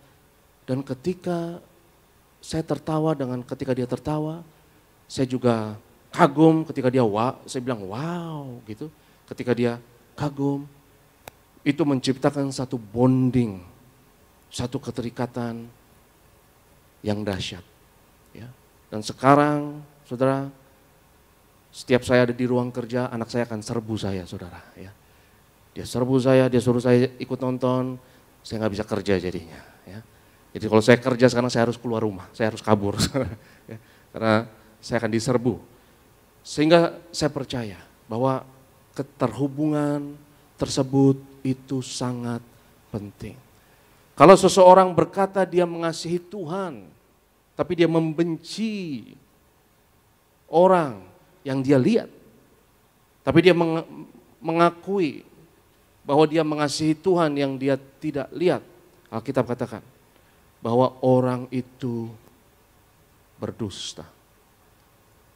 Dan ketika saya tertawa, ketika dia tertawa, saya juga kagum ketika dia saya bilang wow gitu. Ketika dia kagum, itu menciptakan satu bonding, satu keterikatan yang dahsyat. Ya. Dan sekarang, saudara, setiap saya ada di ruang kerja, anak saya akan serbu saya, saudara. Ya. Dia serbu saya, dia suruh saya ikut nonton, saya nggak bisa kerja jadinya. Ya. Jadi kalau saya kerja sekarang saya harus keluar rumah, saya harus kabur, ya. Karena saya akan diserbu. Sehingga saya percaya bahwa keterhubungan tersebut itu sangat penting. Kalau seseorang berkata dia mengasihi Tuhan, tapi dia membenci orang yang dia lihat, tapi dia mengakui bahwa dia mengasihi Tuhan yang dia tidak lihat, Alkitab katakan bahwa orang itu berdusta.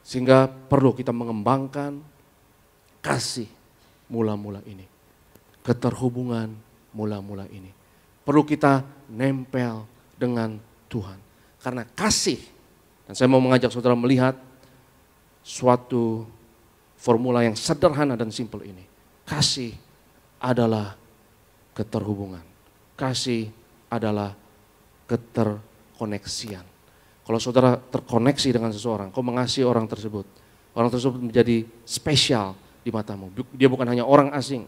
Sehingga perlu kita mengembangkan kasih mula-mula ini, keterhubungan mula-mula ini. Perlu kita nempel dengan Tuhan. Karena kasih, dan saya mau mengajak saudara melihat suatu formula yang sederhana dan simpel ini. Kasih adalah keterhubungan. Kasih adalah keterkoneksian. Kalau saudara terkoneksi dengan seseorang, kau mengasihi orang tersebut menjadi spesial di matamu. Dia bukan hanya orang asing,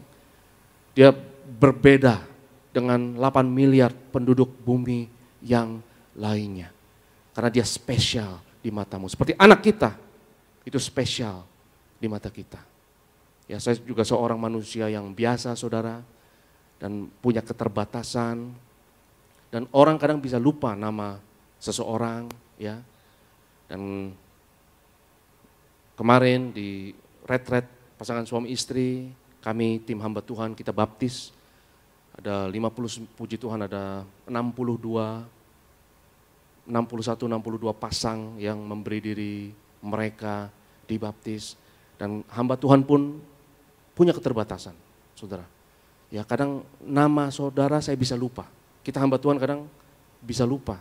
dia berbeda dengan 8 miliar penduduk bumi yang lainnya. Karena dia spesial di matamu. Seperti anak kita, itu spesial di mata kita. Ya, saya juga seorang manusia yang biasa, saudara, dan punya keterbatasan. Dan orang kadang bisa lupa nama seseorang, ya. Dan kemarin di retret pasangan suami istri, kami tim hamba Tuhan kita baptis. Ada 50, puji Tuhan ada 61, 62 pasang yang memberi diri mereka dibaptis. Dan hamba Tuhan pun punya keterbatasan, saudara. Ya, kadang nama saudara saya bisa lupa. Kita hamba Tuhan kadang bisa lupa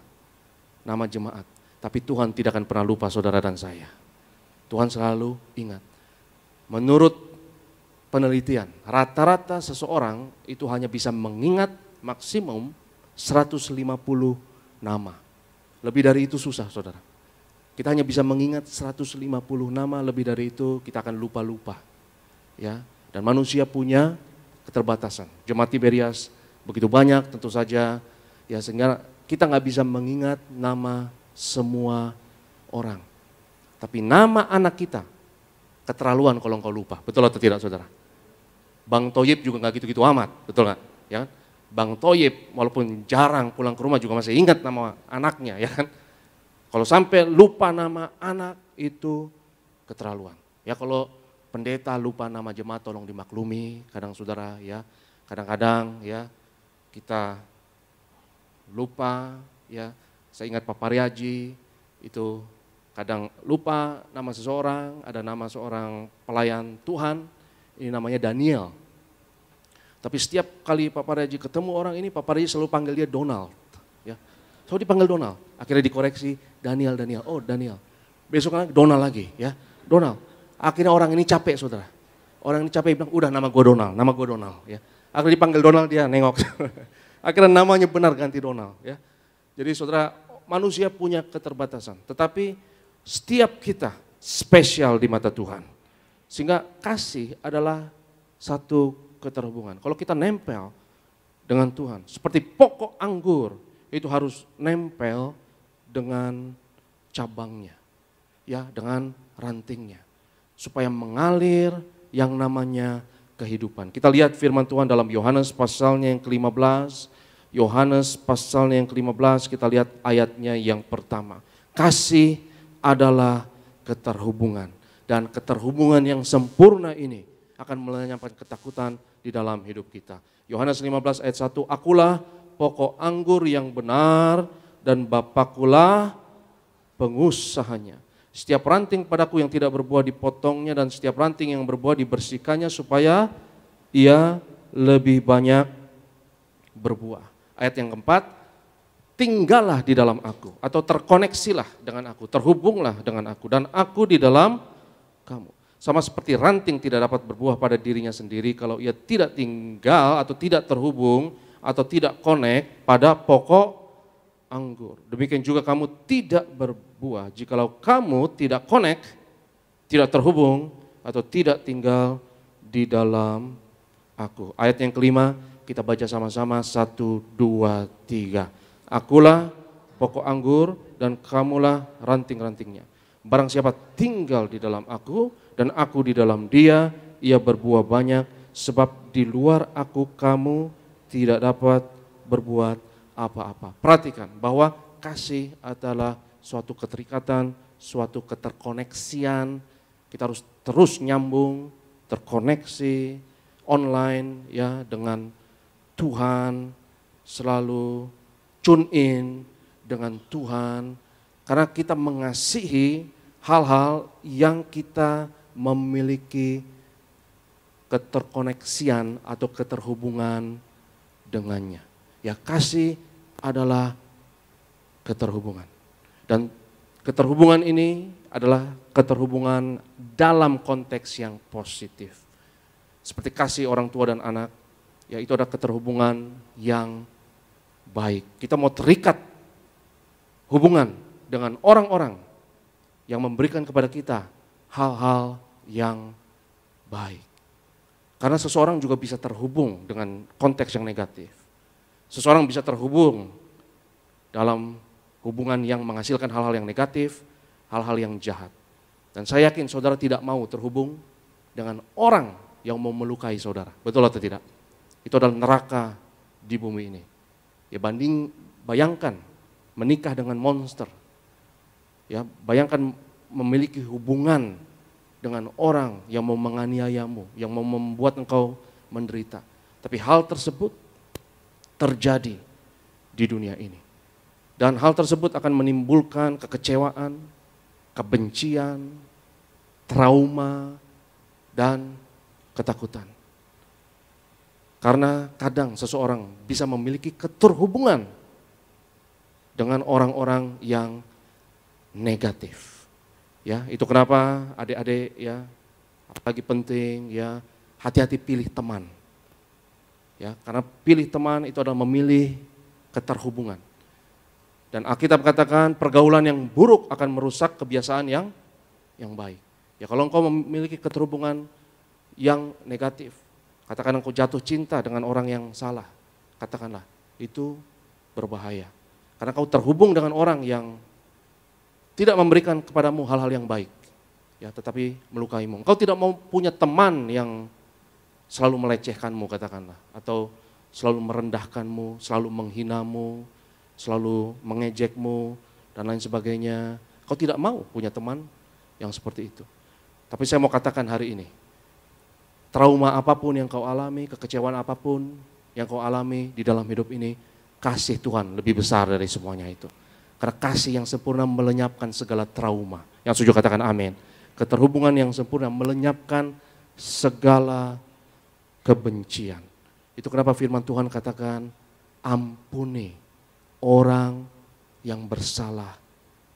nama jemaat. Tapi Tuhan tidak akan pernah lupa saudara dan saya. Tuhan selalu ingat. Menurut penelitian, rata-rata seseorang itu hanya bisa mengingat maksimum 150 nama. Lebih dari itu susah, saudara. Kita hanya bisa mengingat 150 nama, lebih dari itu kita akan lupa-lupa. Ya, dan manusia punya keterbatasan. Jemaat Tiberias begitu banyak tentu saja, ya, sehingga kita nggak bisa mengingat nama semua orang. Tapi nama anak kita keterlaluan kalau engkau lupa. Betul atau tidak, saudara? Bang Toyib juga nggak gitu-gitu amat, betul nggak? Ya, Bang Toyib walaupun jarang pulang ke rumah juga masih ingat nama anaknya, ya kan? Kalau sampai lupa nama anak itu keterlaluan. Ya, kalau pendeta lupa nama jemaat tolong dimaklumi, kadang saudara, ya, kadang-kadang ya kita lupa, ya. Saya ingat Pak Pariaji itu kadang lupa nama seseorang, ada nama seorang pelayan Tuhan, ini namanya Daniel. Tapi setiap kali Pak Pariaji ketemu orang ini, Pak Pariaji selalu panggil dia Donald. Ya. Selalu dipanggil Donald, akhirnya dikoreksi Daniel, oh Daniel. Besok lagi Donald lagi, ya, Donald. Akhirnya orang ini capek, saudara. Orang ini capek, bilang udah nama gue Donald, ya. Akhirnya dipanggil Donald, dia nengok. Akhirnya namanya benar ganti Donald, ya. Jadi saudara, manusia punya keterbatasan. Tetapi setiap kita spesial di mata Tuhan. Sehingga kasih adalah satu keterhubungan. Kalau kita nempel dengan Tuhan, seperti pokok anggur, itu harus nempel dengan cabangnya, ya, dengan rantingnya, supaya mengalir yang namanya kehidupan. Kita lihat firman Tuhan dalam Yohanes pasalnya yang ke-15, Yohanes pasalnya yang ke-15, kita lihat ayatnya yang pertama. Kasih adalah keterhubungan, dan keterhubungan yang sempurna ini akan melenyapkan ketakutan di dalam hidup kita. Yohanes 15 ayat 1, akulah pokok anggur yang benar dan Bapakulah pengusahanya. Setiap ranting padaku yang tidak berbuah dipotongnya, dan setiap ranting yang berbuah dibersihkannya supaya ia lebih banyak berbuah. Ayat yang keempat, tinggallah di dalam aku, atau terkoneksilah dengan aku, terhubunglah dengan aku, dan aku di dalam kamu. Sama seperti ranting tidak dapat berbuah pada dirinya sendiri kalau ia tidak tinggal atau tidak terhubung atau tidak connect pada pokok anggur. Demikian juga kamu tidak berbuah jikalau kamu tidak connect, tidak terhubung atau tidak tinggal di dalam aku. Ayat yang kelima kita baca sama-sama, 1, 2, 3. Akulah pokok anggur dan kamulah ranting-rantingnya. Barang siapa tinggal di dalam aku dan aku di dalam dia, ia berbuah banyak, sebab di luar aku kamu tidak dapat berbuat apa-apa. Perhatikan bahwa kasih adalah suatu keterikatan, suatu keterkoneksian. Kita harus terus nyambung, terkoneksi online ya dengan Tuhan, selalu tune in dengan Tuhan, karena kita mengasihi hal-hal yang kita memiliki keterkoneksian atau keterhubungan dengannya. Ya, kasih adalah keterhubungan. Dan keterhubungan ini adalah keterhubungan dalam konteks yang positif. Seperti kasih orang tua dan anak, ya itu ada keterhubungan yang baik. Kita mau terikat hubungan dengan orang-orang yang memberikan kepada kita hal-hal yang baik. Karena seseorang juga bisa terhubung dengan konteks yang negatif. Seseorang bisa terhubung dalam hubungan yang menghasilkan hal-hal yang negatif, hal-hal yang jahat. Dan saya yakin saudara tidak mau terhubung dengan orang yang mau melukai saudara. Betul atau tidak? Itu adalah neraka di bumi ini. Ya bayangkan menikah dengan monster. Ya, bayangkan memiliki hubungan dengan orang yang mau menganiayamu, yang mau membuat engkau menderita. Tapi hal tersebut terjadi di dunia ini. Dan hal tersebut akan menimbulkan kekecewaan, kebencian, trauma, dan ketakutan. Karena kadang seseorang bisa memiliki keterhubungan dengan orang-orang yang negatif. Ya, itu kenapa adik-adik ya, apalagi penting ya, hati-hati pilih teman. Ya, karena pilih teman itu adalah memilih keterhubungan. Dan Alkitab katakan pergaulan yang buruk akan merusak kebiasaan yang baik. Ya, kalau engkau memiliki keterhubungan yang negatif, katakan engkau jatuh cinta dengan orang yang salah, katakanlah itu berbahaya. Karena kau terhubung dengan orang yang tidak memberikan kepadamu hal-hal yang baik, ya, tetapi melukaimu. Engkau tidak mau punya teman yang selalu melecehkanmu, katakanlah, atau selalu merendahkanmu, selalu menghinamu, selalu mengejekmu, dan lain sebagainya. Kau tidak mau punya teman yang seperti itu. Tapi saya mau katakan hari ini, trauma apapun yang kau alami, kekecewaan apapun yang kau alami di dalam hidup ini, kasih Tuhan lebih besar dari semuanya itu. Karena kasih yang sempurna melenyapkan segala trauma. Yang setuju katakan amin. Keterhubungan yang sempurna melenyapkan segala kebencian. Itu kenapa firman Tuhan katakan, ampuni orang yang bersalah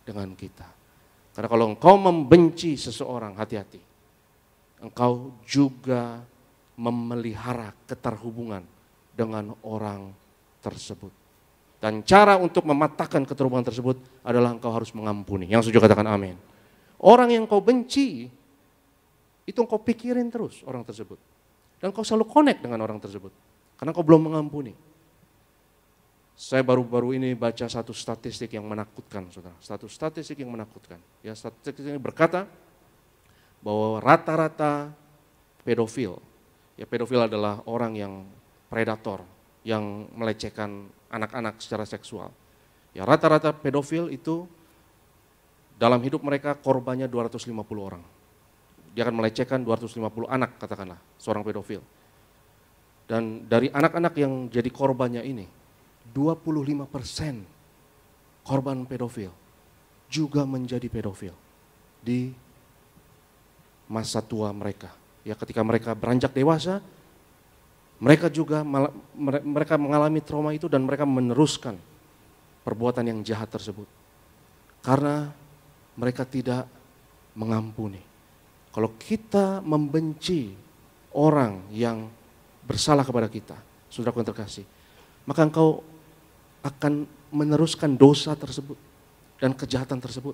dengan kita. Karena kalau engkau membenci seseorang, hati-hati. Engkau juga memelihara keterhubungan dengan orang tersebut. Dan cara untuk mematahkan keterhubungan tersebut adalah engkau harus mengampuni. Yang setuju katakan amin. Orang yang kau benci, itu kau pikirin terus orang tersebut. Dan kau selalu connect dengan orang tersebut. Karena kau belum mengampuni. Saya baru-baru ini baca satu statistik yang menakutkan, saudara. Satu statistik yang menakutkan. Ya, statistik ini berkata bahwa rata-rata pedofil, ya pedofil adalah orang yang predator, yang melecehkan anak-anak secara seksual. Ya, rata-rata pedofil itu dalam hidup mereka korbannya 250 orang. Dia akan melecehkan 250 anak, katakanlah, seorang pedofil. Dan dari anak-anak yang jadi korbannya ini, 25% korban pedofil juga menjadi pedofil di masa tua mereka. Ya, ketika mereka beranjak dewasa, mereka juga mereka mengalami trauma itu dan mereka meneruskan perbuatan yang jahat tersebut. Karena mereka tidak mengampuni. Kalau kita membenci orang yang bersalah kepada kita, saudaraku yang terkasih, maka engkau akan meneruskan dosa tersebut dan kejahatan tersebut.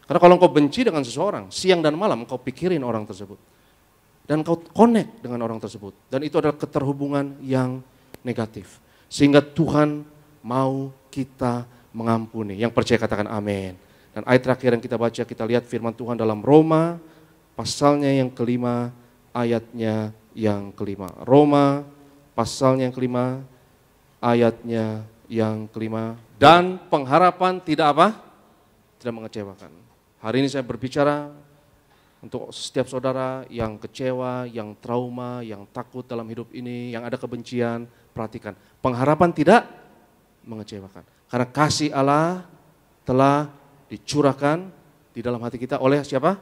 Karena kalau engkau benci dengan seseorang, siang dan malam engkau pikirin orang tersebut. Dan engkau connect dengan orang tersebut. Dan itu adalah keterhubungan yang negatif. Sehingga Tuhan mau kita mengampuni. Yang percaya katakan amin. Dan ayat terakhir yang kita baca, kita lihat firman Tuhan dalam Roma, pasalnya yang kelima, ayatnya yang kelima. Roma, pasalnya yang kelima, ayatnya yang kelima. Dan pengharapan tidak apa? Tidak mengecewakan. Hari ini saya berbicara untuk setiap saudara yang kecewa, yang trauma, yang takut dalam hidup ini, yang ada kebencian, perhatikan. Pengharapan tidak mengecewakan. Karena kasih Allah telah dicurahkan di dalam hati kita oleh siapa?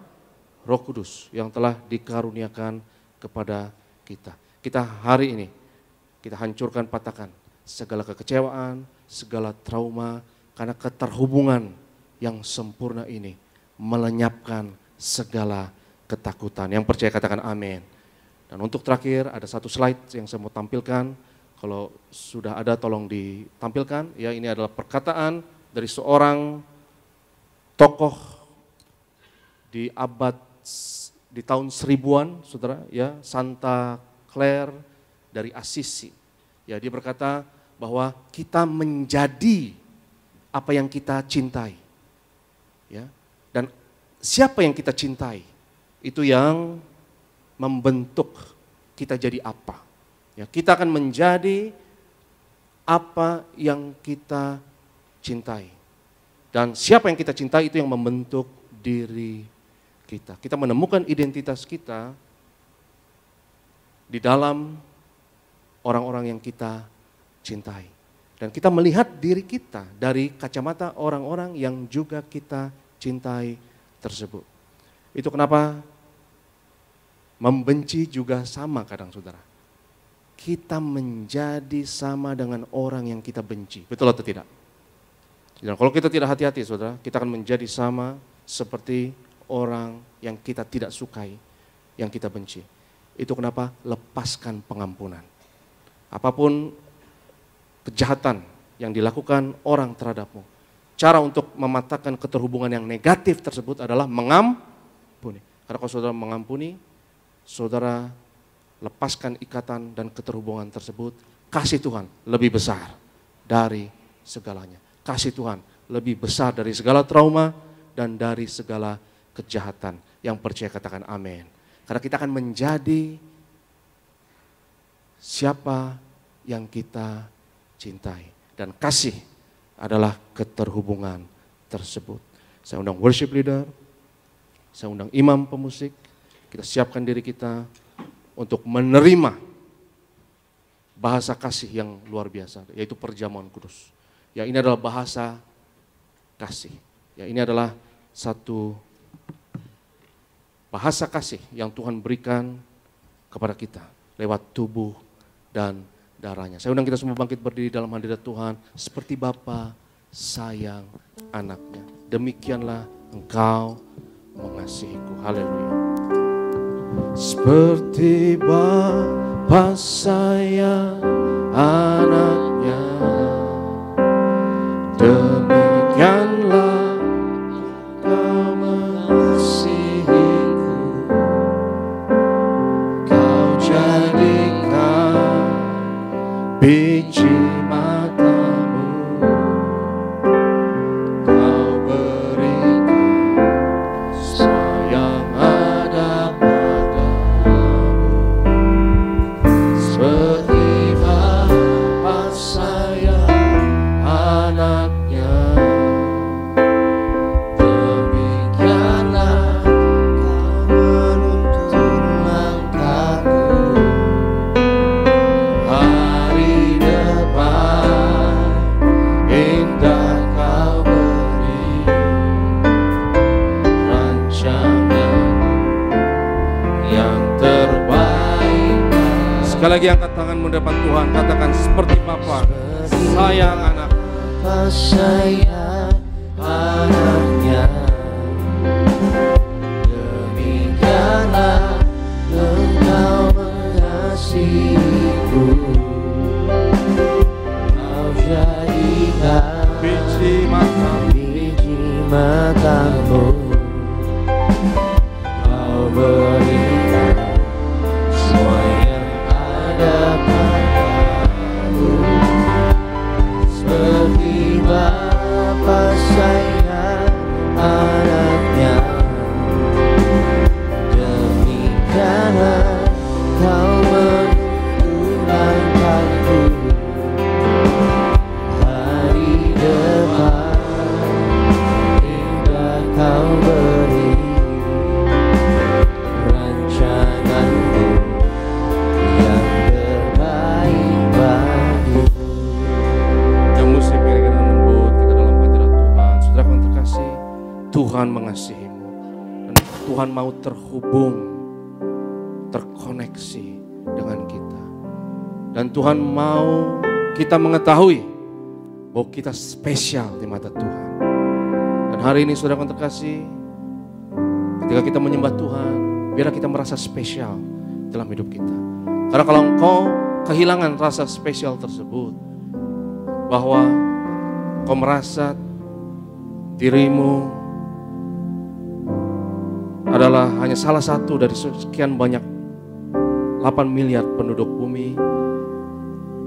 Roh Kudus yang telah dikaruniakan kepada kita. Kita hari ini, kita hancurkan, patahkan segala kekecewaan, segala trauma, karena keterhubungan yang sempurna ini melenyapkan segala ketakutan. Yang percaya katakan amin. Dan untuk terakhir ada satu slide yang saya mau tampilkan. Kalau sudah ada tolong ditampilkan. Ya, ini adalah perkataan dari seorang tokoh di tahun 1000-an, saudara, ya, Santa Clare dari Assisi. Ya, dia berkata bahwa kita menjadi apa yang kita cintai. Ya. Dan siapa yang kita cintai, itu yang membentuk kita jadi apa. Ya, kita akan menjadi apa yang kita cintai. Dan siapa yang kita cintai itu yang membentuk diri kita. Kita menemukan identitas kita di dalam orang-orang yang kita cintai. Dan kita melihat diri kita dari kacamata orang-orang yang juga kita cintai tersebut. Itu kenapa membenci juga sama kadang, saudara. Kita menjadi sama dengan orang yang kita benci. Betul atau tidak? Dan kalau kita tidak hati-hati, saudara, kita akan menjadi sama seperti orang yang kita tidak sukai, yang kita benci. Itu kenapa lepaskan pengampunan. Apapun kejahatan yang dilakukan orang terhadapmu, cara untuk mematahkan keterhubungan yang negatif tersebut adalah mengampuni. Karena kalau saudara mengampuni, saudara lepaskan ikatan dan keterhubungan tersebut. Kasih Tuhan lebih besar dari segalanya. Kasih Tuhan lebih besar dari segala trauma dan dari segala kejahatan. Yang percaya katakan amin. Karena kita akan menjadi siapa yang kita cintai. Dan kasih adalah keterhubungan tersebut. Saya undang worship leader, saya undang imam pemusik, kita siapkan diri kita untuk menerima bahasa kasih yang luar biasa, yaitu perjamuan kudus. Ya, ini adalah bahasa kasih. Ya, ini adalah satu bahasa kasih yang Tuhan berikan kepada kita lewat tubuh dan darahnya. Saya undang kita semua bangkit berdiri dalam hadirat Tuhan seperti Bapa sayang anaknya. Demikianlah engkau mengasihiku. Haleluya. Seperti Bapa sayang anaknya, demikianlah engkau mengasihiku. Sekali lagi angkat tanganmu di depan Tuhan, katakan seperti Bapa sayang anak. Sayang anaknya, demikianlah Engkau mengasihiku. Kau jadikan biji matamu, Kau berikan semua yang ada padamu. Seperti Bapa sayang anaknya, demikianlah Kau menuntun langkahku. Hari depan indah Kau beri, rancanganmu yang terbaik bagiku. Yang musik kira-kira lembut kita dalam hadirat Tuhan. Saudara yang terkasih, Tuhan mengasihimu. Dan Tuhan mau terhubung, terkoneksi dengan kita. Dan Tuhan mau kita mengetahui bahwa kita spesial di mata Tuhan. Dan hari ini saudara yang terkasih, ketika kita menyembah Tuhan, biarlah kita merasa spesial dalam hidup kita. Karena kalau engkau kehilangan rasa spesial tersebut, bahwa kau merasa dirimu adalah hanya salah satu dari sekian banyak 8 miliar penduduk bumi,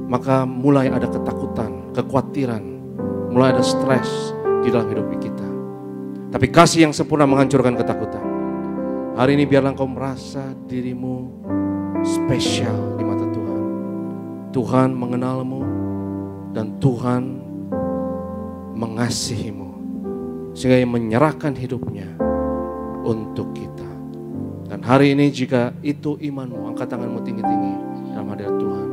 maka mulai ada ketakutan, kekhawatiran, mulai ada stres di dalam hidup kita. Tapi kasih yang sempurna menghancurkan ketakutan. Hari ini biarlah engkau merasa dirimu spesial di mata Tuhan. Tuhan mengenalmu dan Tuhan mengasihimu, sehingga Ia menyerahkan hidupnya untuk kita. Dan hari ini jika itu imanmu, angkat tanganmu tinggi-tinggi dalam hadirat Tuhan.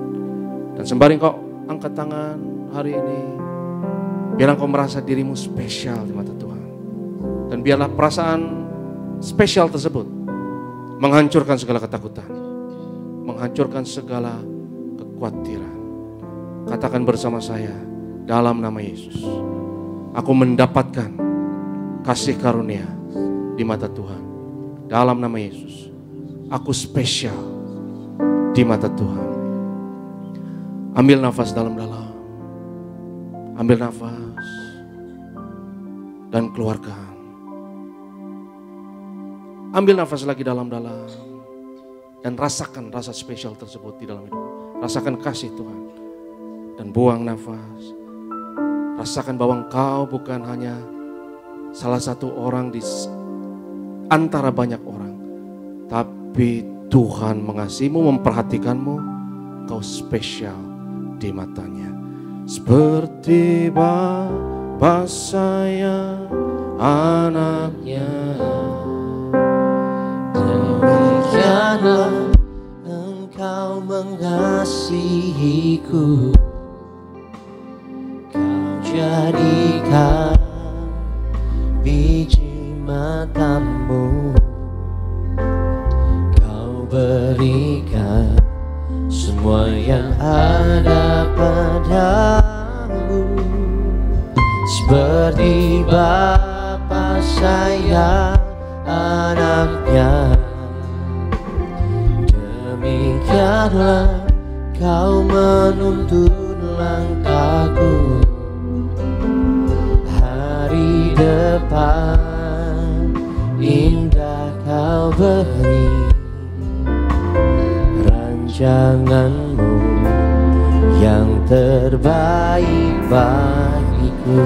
Dan sembari engkau angkat tangan hari ini, biarlah engkau merasa dirimu spesial di mata Tuhan. Dan biarlah perasaan spesial tersebut menghancurkan segala ketakutan, menghancurkan segala kekhawatiran. Katakan bersama saya, dalam nama Yesus, aku mendapatkan kasih karunia di mata Tuhan. Dalam nama Yesus, aku spesial di mata Tuhan. Ambil nafas dalam-dalam, ambil nafas dan keluarkan. Ambil nafas lagi dalam-dalam dan rasakan rasa spesial tersebut di dalam hidup. Rasakan kasih Tuhan. Dan buang nafas. Rasakan bahwa engkau bukan hanya salah satu orang di antara banyak orang, tapi Tuhan mengasihimu, memperhatikanmu. Kau spesial di matanya. Seperti Bapa sayang anaknya, demikianlah Engkau mengasihiku. Jadikan biji matamu, Kau berikan semua yang ada padamu. Seperti Bapa sayang anaknya, demikianlah Kau menuntun langkahku. Hari depan indah Kau beri, rancanganmu yang terbaik bagiku.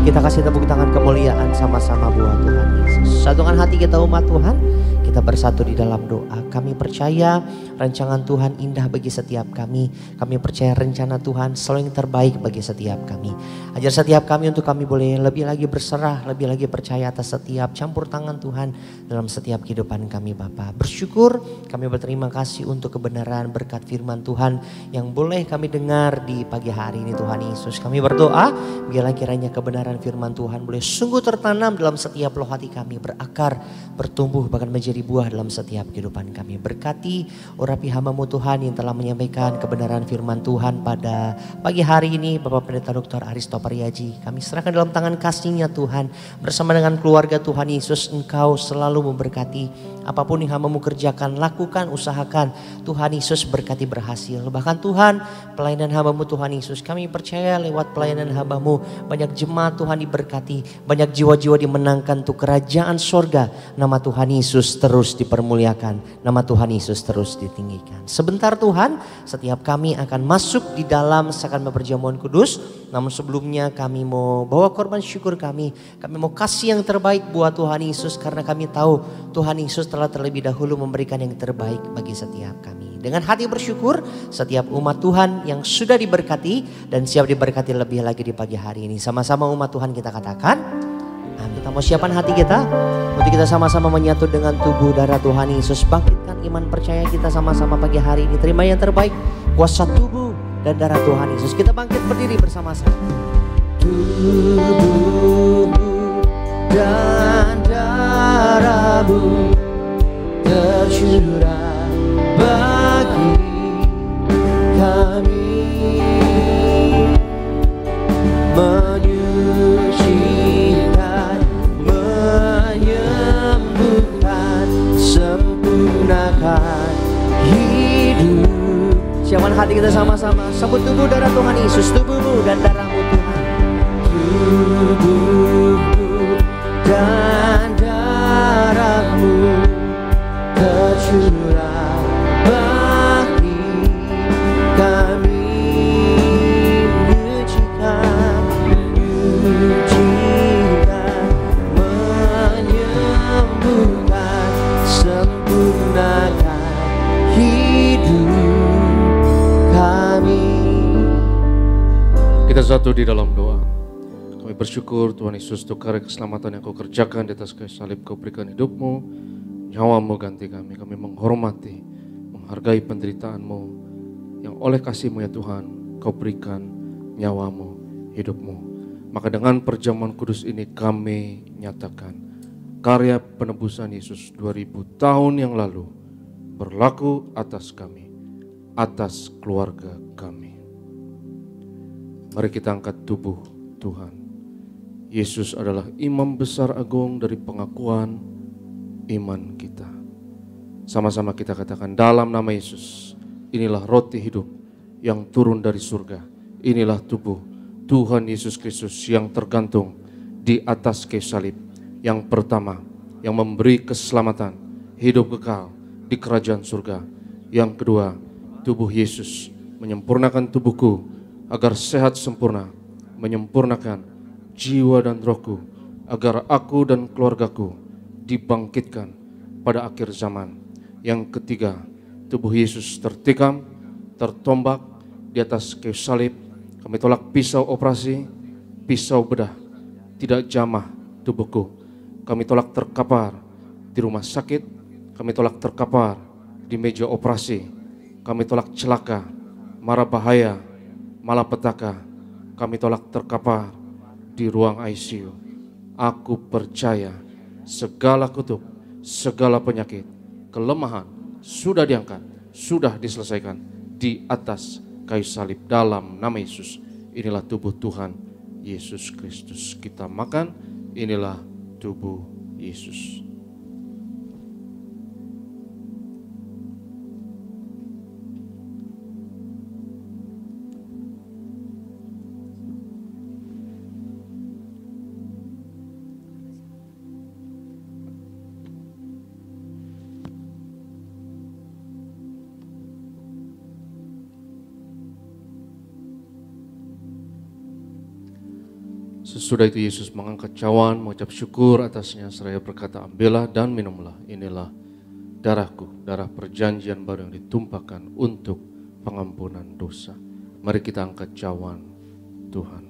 Kita kasih tepuk tangan kemuliaan sama-sama buat Tuhan Yesus. Satukan hati kita umat Tuhan, kita bersatu di dalam doa. Kami percaya rancangan Tuhan indah bagi setiap kami. Kami percaya rencana Tuhan selalu yang terbaik bagi setiap kami. Ajar setiap kami untuk kami boleh lebih lagi berserah, lebih lagi percaya atas setiap campur tangan Tuhan dalam setiap kehidupan kami Bapa. Bersyukur, kami berterima kasih untuk kebenaran berkat firman Tuhan yang boleh kami dengar di pagi hari ini Tuhan Yesus. Kami berdoa biarlah kiranya kebenaran firman Tuhan boleh sungguh tertanam dalam setiap loh hati kami, berakar, bertumbuh, bahkan menjadi menjadi buah dalam setiap kehidupan kami. Berkati urapi hamba-Mu Tuhan yang telah menyampaikan kebenaran firman Tuhan pada pagi hari ini, Bapak Pendeta Dr. Aristo Pariaji. Kami serahkan dalam tangan kasih-Nya Tuhan. Bersama dengan keluarga Tuhan Yesus, Engkau selalu memberkati. Apapun yang hamba-Mu kerjakan, lakukan, usahakan. Tuhan Yesus berkati berhasil. Bahkan Tuhan, pelayanan hamba-Mu Tuhan Yesus, kami percaya lewat pelayanan hamba-Mu, banyak jemaat Tuhan diberkati, banyak jiwa-jiwa dimenangkan untuk kerajaan sorga. Nama Tuhan Yesus terus dipermuliakan, nama Tuhan Yesus terus ditinggikan. Sebentar Tuhan, setiap kami akan masuk di dalam sakrament perjamuan kudus. Namun sebelumnya kami mau bawa korban syukur kami mau kasih yang terbaik buat Tuhan Yesus, karena kami tahu Tuhan Yesus telah terlebih dahulu memberikan yang terbaik bagi setiap kami. Dengan hati bersyukur, setiap umat Tuhan yang sudah diberkati dan siap diberkati lebih lagi di pagi hari ini. Sama-sama umat Tuhan kita katakan, kita mau siapkan hati kita untuk kita sama-sama menyatu dengan tubuh darah Tuhan Yesus. Bangkitkan iman percaya kita sama-sama pagi hari ini. Terima yang terbaik, kuasa tubuh dan darah Tuhan Yesus. Kita bangkit berdiri bersama-sama. Tubuh dan darah-Mu tercurah bagi kami, menyucikan, menyembuhkan, sempurnakan hidup. Siapkan hati kita sama-sama, sambut tubuh darah Tuhan Yesus, tubuh-Mu dan darah-Mu Tuhan. Tubuh dan darah-Mu tercurah bagi kami, menyucikan, menyembuhkan, sempurnakan hidup kami. Kita satu di dalam doa. Kami bersyukur Tuhan Yesus untuk karya keselamatan yang Kau kerjakan di atas kayu salib. Kau berikan hidup-Mu, nyawa-Mu ganti kami. Kami menghormati, menghargai penderitaan-Mu yang oleh kasih-Mu ya Tuhan Kau berikan nyawa-Mu, hidup-Mu. Maka dengan perjamuan kudus ini kami nyatakan karya penebusan Yesus 2000 tahun yang lalu berlaku atas kami, atas keluarga kami. Mari kita angkat tubuh Tuhan. Yesus adalah imam besar agung dari pengakuan iman kita. Sama-sama kita katakan dalam nama Yesus, inilah roti hidup yang turun dari surga. Inilah tubuh Tuhan Yesus Kristus yang tergantung di atas kayu salib. Yang pertama, yang memberi keselamatan, hidup kekal di kerajaan surga. Yang kedua, tubuh Yesus menyempurnakan tubuhku agar sehat sempurna, menyempurnakan jiwa dan rohku agar aku dan keluargaku dibangkitkan pada akhir zaman. Yang ketiga, tubuh Yesus tertikam, tertombak di atas kayu salib. Kami tolak pisau operasi, pisau bedah, tidak jamah tubuhku. Kami tolak terkapar di rumah sakit, kami tolak terkapar di meja operasi, kami tolak celaka, mara bahaya, malapetaka, kami tolak terkapar di ruang ICU. Aku percaya segala kutuk, segala penyakit, kelemahan sudah diangkat, sudah diselesaikan di atas kayu salib dalam nama Yesus. Inilah tubuh Tuhan Yesus Kristus. Kita makan, inilah tubuh Yesus. Sesudah itu Yesus mengangkat cawan, mengucap syukur atasnya, seraya berkata, ambillah dan minumlah, inilah darahku, darah perjanjian baru yang ditumpahkan untuk pengampunan dosa. Mari kita angkat cawan Tuhan.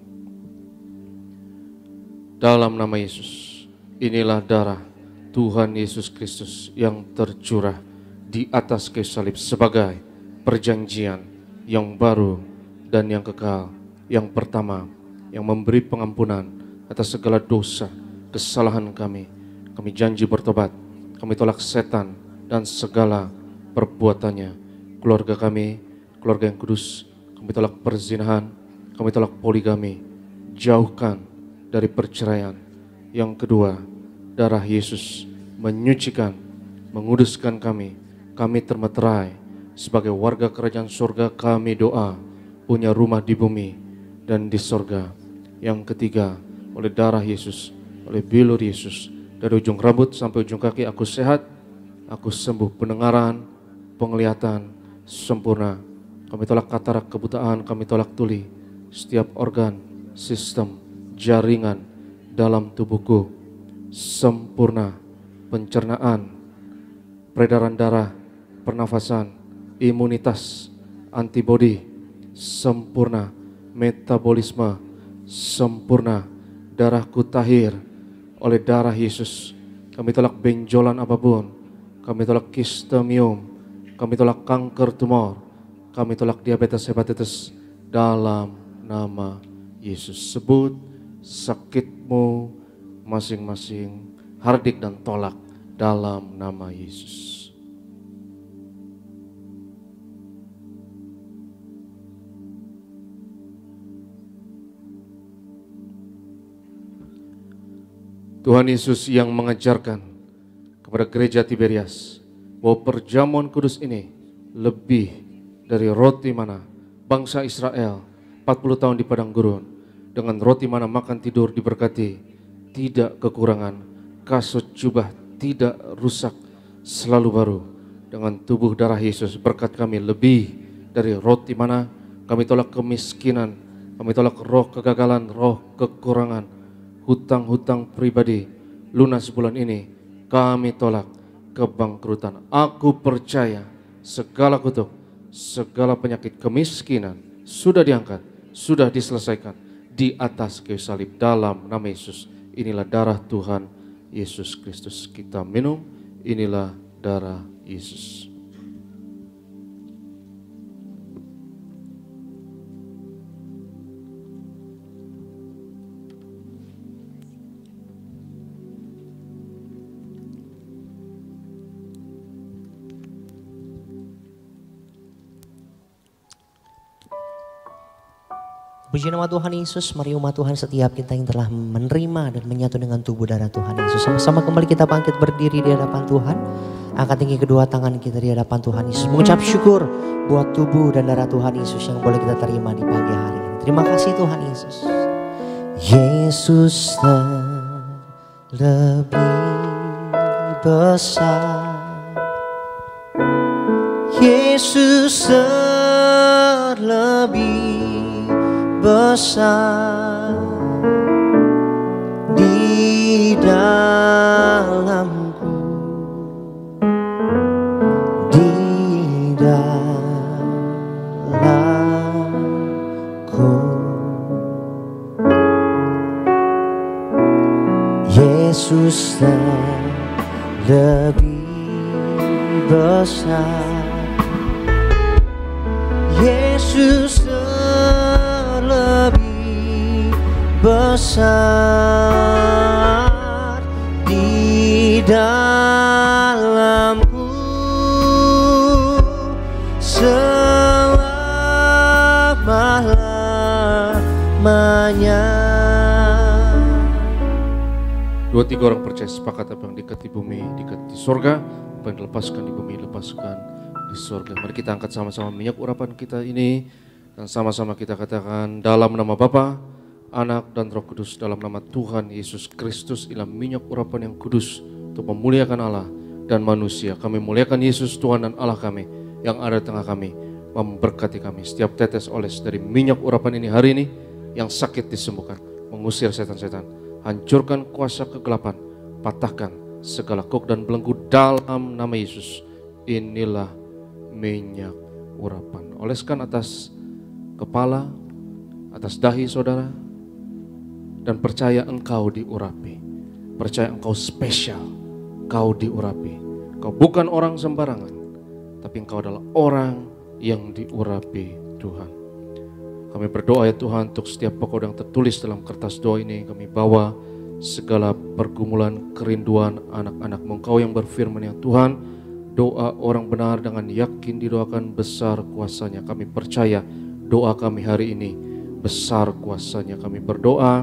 Dalam nama Yesus, inilah darah Tuhan Yesus Kristus yang tercurah di atas kayu salib sebagai perjanjian yang baru dan yang kekal, yang pertama, yang memberi pengampunan atas segala dosa, kesalahan kami. Kami janji bertobat, Kami tolak setan dan segala perbuatannya. Keluarga kami, keluarga yang kudus, kami tolak perzinahan, kami tolak poligami. Jauhkan dari perceraian. Yang kedua, darah Yesus menyucikan, menguduskan kami. Kami termeterai sebagai warga kerajaan surga. Kami doa punya rumah di bumi dan di surga. Yang ketiga, oleh darah Yesus, oleh bilur Yesus, dari ujung rambut sampai ujung kaki aku sehat, aku sembuh. Pendengaran, penglihatan sempurna. Kami tolak katarak, kebutaan, kami tolak tuli. Setiap organ, sistem, jaringan dalam tubuhku sempurna. Pencernaan, peredaran darah, pernafasan, imunitas, antibodi sempurna. Metabolisme sempurna. Darahku tahir oleh darah Yesus. Kami tolak benjolan apapun. Kami tolak kistemium. Kami tolak kanker tumor. Kami tolak diabetes, hepatitis dalam nama Yesus. Sebut sakitmu masing-masing, hardik dan tolak dalam nama Yesus. Tuhan Yesus yang mengajarkan kepada gereja Tiberias bahwa perjamuan kudus ini lebih dari roti mana bangsa Israel 40 tahun di padang gurun, dengan roti mana makan tidur diberkati, tidak kekurangan, kasut jubah tidak rusak, selalu baru. Dengan tubuh darah Yesus berkat kami lebih dari roti mana. Kami tolak kemiskinan, kami tolak roh kegagalan, roh kekurangan, hutang-hutang pribadi lunas bulan ini kami tolak. Kebangkrutan, aku percaya segala kutuk, segala penyakit kemiskinan sudah diangkat, sudah diselesaikan di atas kayu salib dalam nama Yesus. Inilah darah Tuhan Yesus Kristus. Kita minum, inilah darah Yesus. Puji nama Tuhan Yesus, mari umat Tuhan setiap kita yang telah menerima dan menyatu dengan tubuh darah Tuhan Yesus. Sama-sama kembali kita bangkit berdiri di hadapan Tuhan. Angkat tinggi kedua tangan kita di hadapan Tuhan Yesus. Mengucap syukur buat tubuh dan darah Tuhan Yesus yang boleh kita terima di pagi hari ini. Terima kasih Tuhan Yesus. Yesus lebih besar. Yesus lebih besar di dalamku, di dalamku. Yesus lebih besar. Yesus lebih besar di dalamku selama-lamanya. 2-3 orang percaya sepakat apa yang dekat di bumi, dekat di surga, apa yang dilepaskan di bumi, lepaskan di surga. Mari kita angkat sama-sama minyak urapan kita ini. Dan sama-sama kita katakan dalam nama Bapa, Anak dan Roh Kudus, dalam nama Tuhan Yesus Kristus, inilah minyak urapan yang kudus untuk memuliakan Allah dan manusia. Kami muliakan Yesus Tuhan dan Allah kami yang ada di tengah kami, memberkati kami. Setiap tetes oles dari minyak urapan ini hari ini, yang sakit disembuhkan, mengusir setan-setan, hancurkan kuasa kegelapan, patahkan segala kok dan belenggu dalam nama Yesus. Inilah minyak urapan. Oleskan atas kepala, atas dahi saudara, dan percaya engkau diurapi. Percaya engkau spesial, kau diurapi. Kau bukan orang sembarangan, tapi engkau adalah orang yang diurapi Tuhan. Kami berdoa ya Tuhan untuk setiap pokok yang tertulis dalam kertas doa ini, kami bawa segala pergumulan, kerinduan anak-anak-Mu. Engkau yang berfirman ya Tuhan, doa orang benar dengan yakin didoakan, besar kuasanya. Kami percaya doa kami hari ini besar kuasanya. Kami berdoa,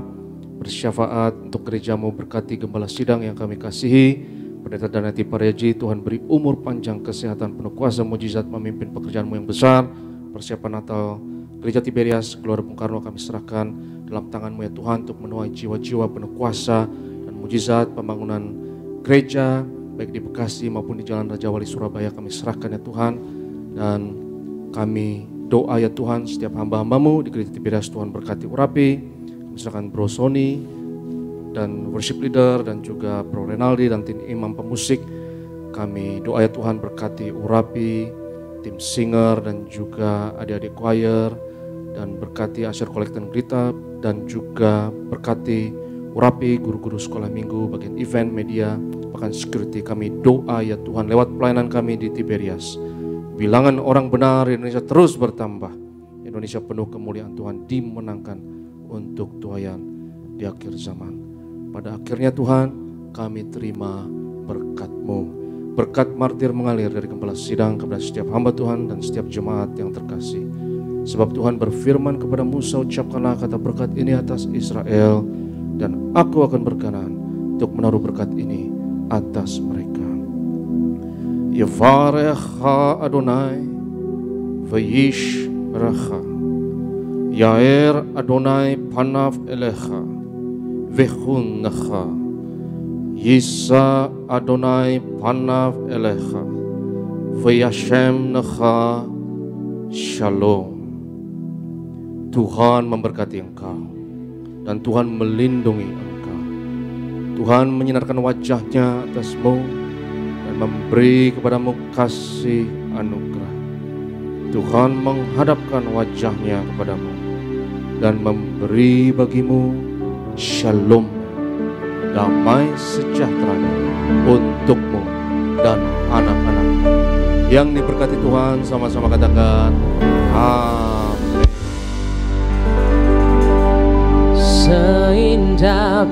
bersyafaat untuk gereja-Mu, berkati gembala sidang yang kami kasihi, Pendeta Danati Pariaji. Tuhan beri umur panjang, kesehatan, penuh kuasa, mujizat, memimpin pekerjaan-Mu yang besar. Persiapan Natal Gereja Tiberias Gelora Bung Karno kami serahkan dalam tangan-Mu ya Tuhan, untuk menuai jiwa-jiwa penuh kuasa dan mujizat. Pembangunan gereja baik di Bekasi maupun di Jalan Raja Wali Surabaya kami serahkan ya Tuhan. Dan kami doa ya Tuhan, setiap hamba-hamba-Mu di Gereja Tiberias, Tuhan berkati urapi. Kami serahkan Bro Sony dan worship leader, dan juga Bro Renaldi dan tim imam pemusik. Kami doa ya Tuhan, berkati urapi tim singer dan juga adik-adik choir, dan berkati Asyar Kolektan Grita, dan juga berkati urapi guru-guru sekolah minggu, bagian event, media, bahkan security. Kami doa ya Tuhan, lewat pelayanan kami di Tiberias, bilangan orang benar di Indonesia terus bertambah. Indonesia penuh kemuliaan Tuhan, dimenangkan untuk tuayan di akhir zaman. Pada akhirnya Tuhan, kami terima berkat-Mu. Berkat martir mengalir dari gembala sidang kepada setiap hamba Tuhan dan setiap jemaat yang terkasih. Sebab Tuhan berfirman kepada Musa, ucapkanlah kata berkat ini atas Israel, dan aku akan berkenan untuk menaruh berkat ini atas mereka. Yevarecha Adonai vayish racha, Yair Adonai panav elecha vechun necha, Yisa Adonai panav elecha vayashem necha shalom. Tuhan memberkati engkau dan Tuhan melindungi engkau. Tuhan menyinarkan wajah-Nya atasmu dan memberi kepadamu kasih anugerah. Tuhan menghadapkan wajah-Nya kepadamu dan memberi bagimu shalom, damai sejahtera untukmu dan anak-anakmu. Yang diberkati Tuhan sama-sama katakan amin. Seindah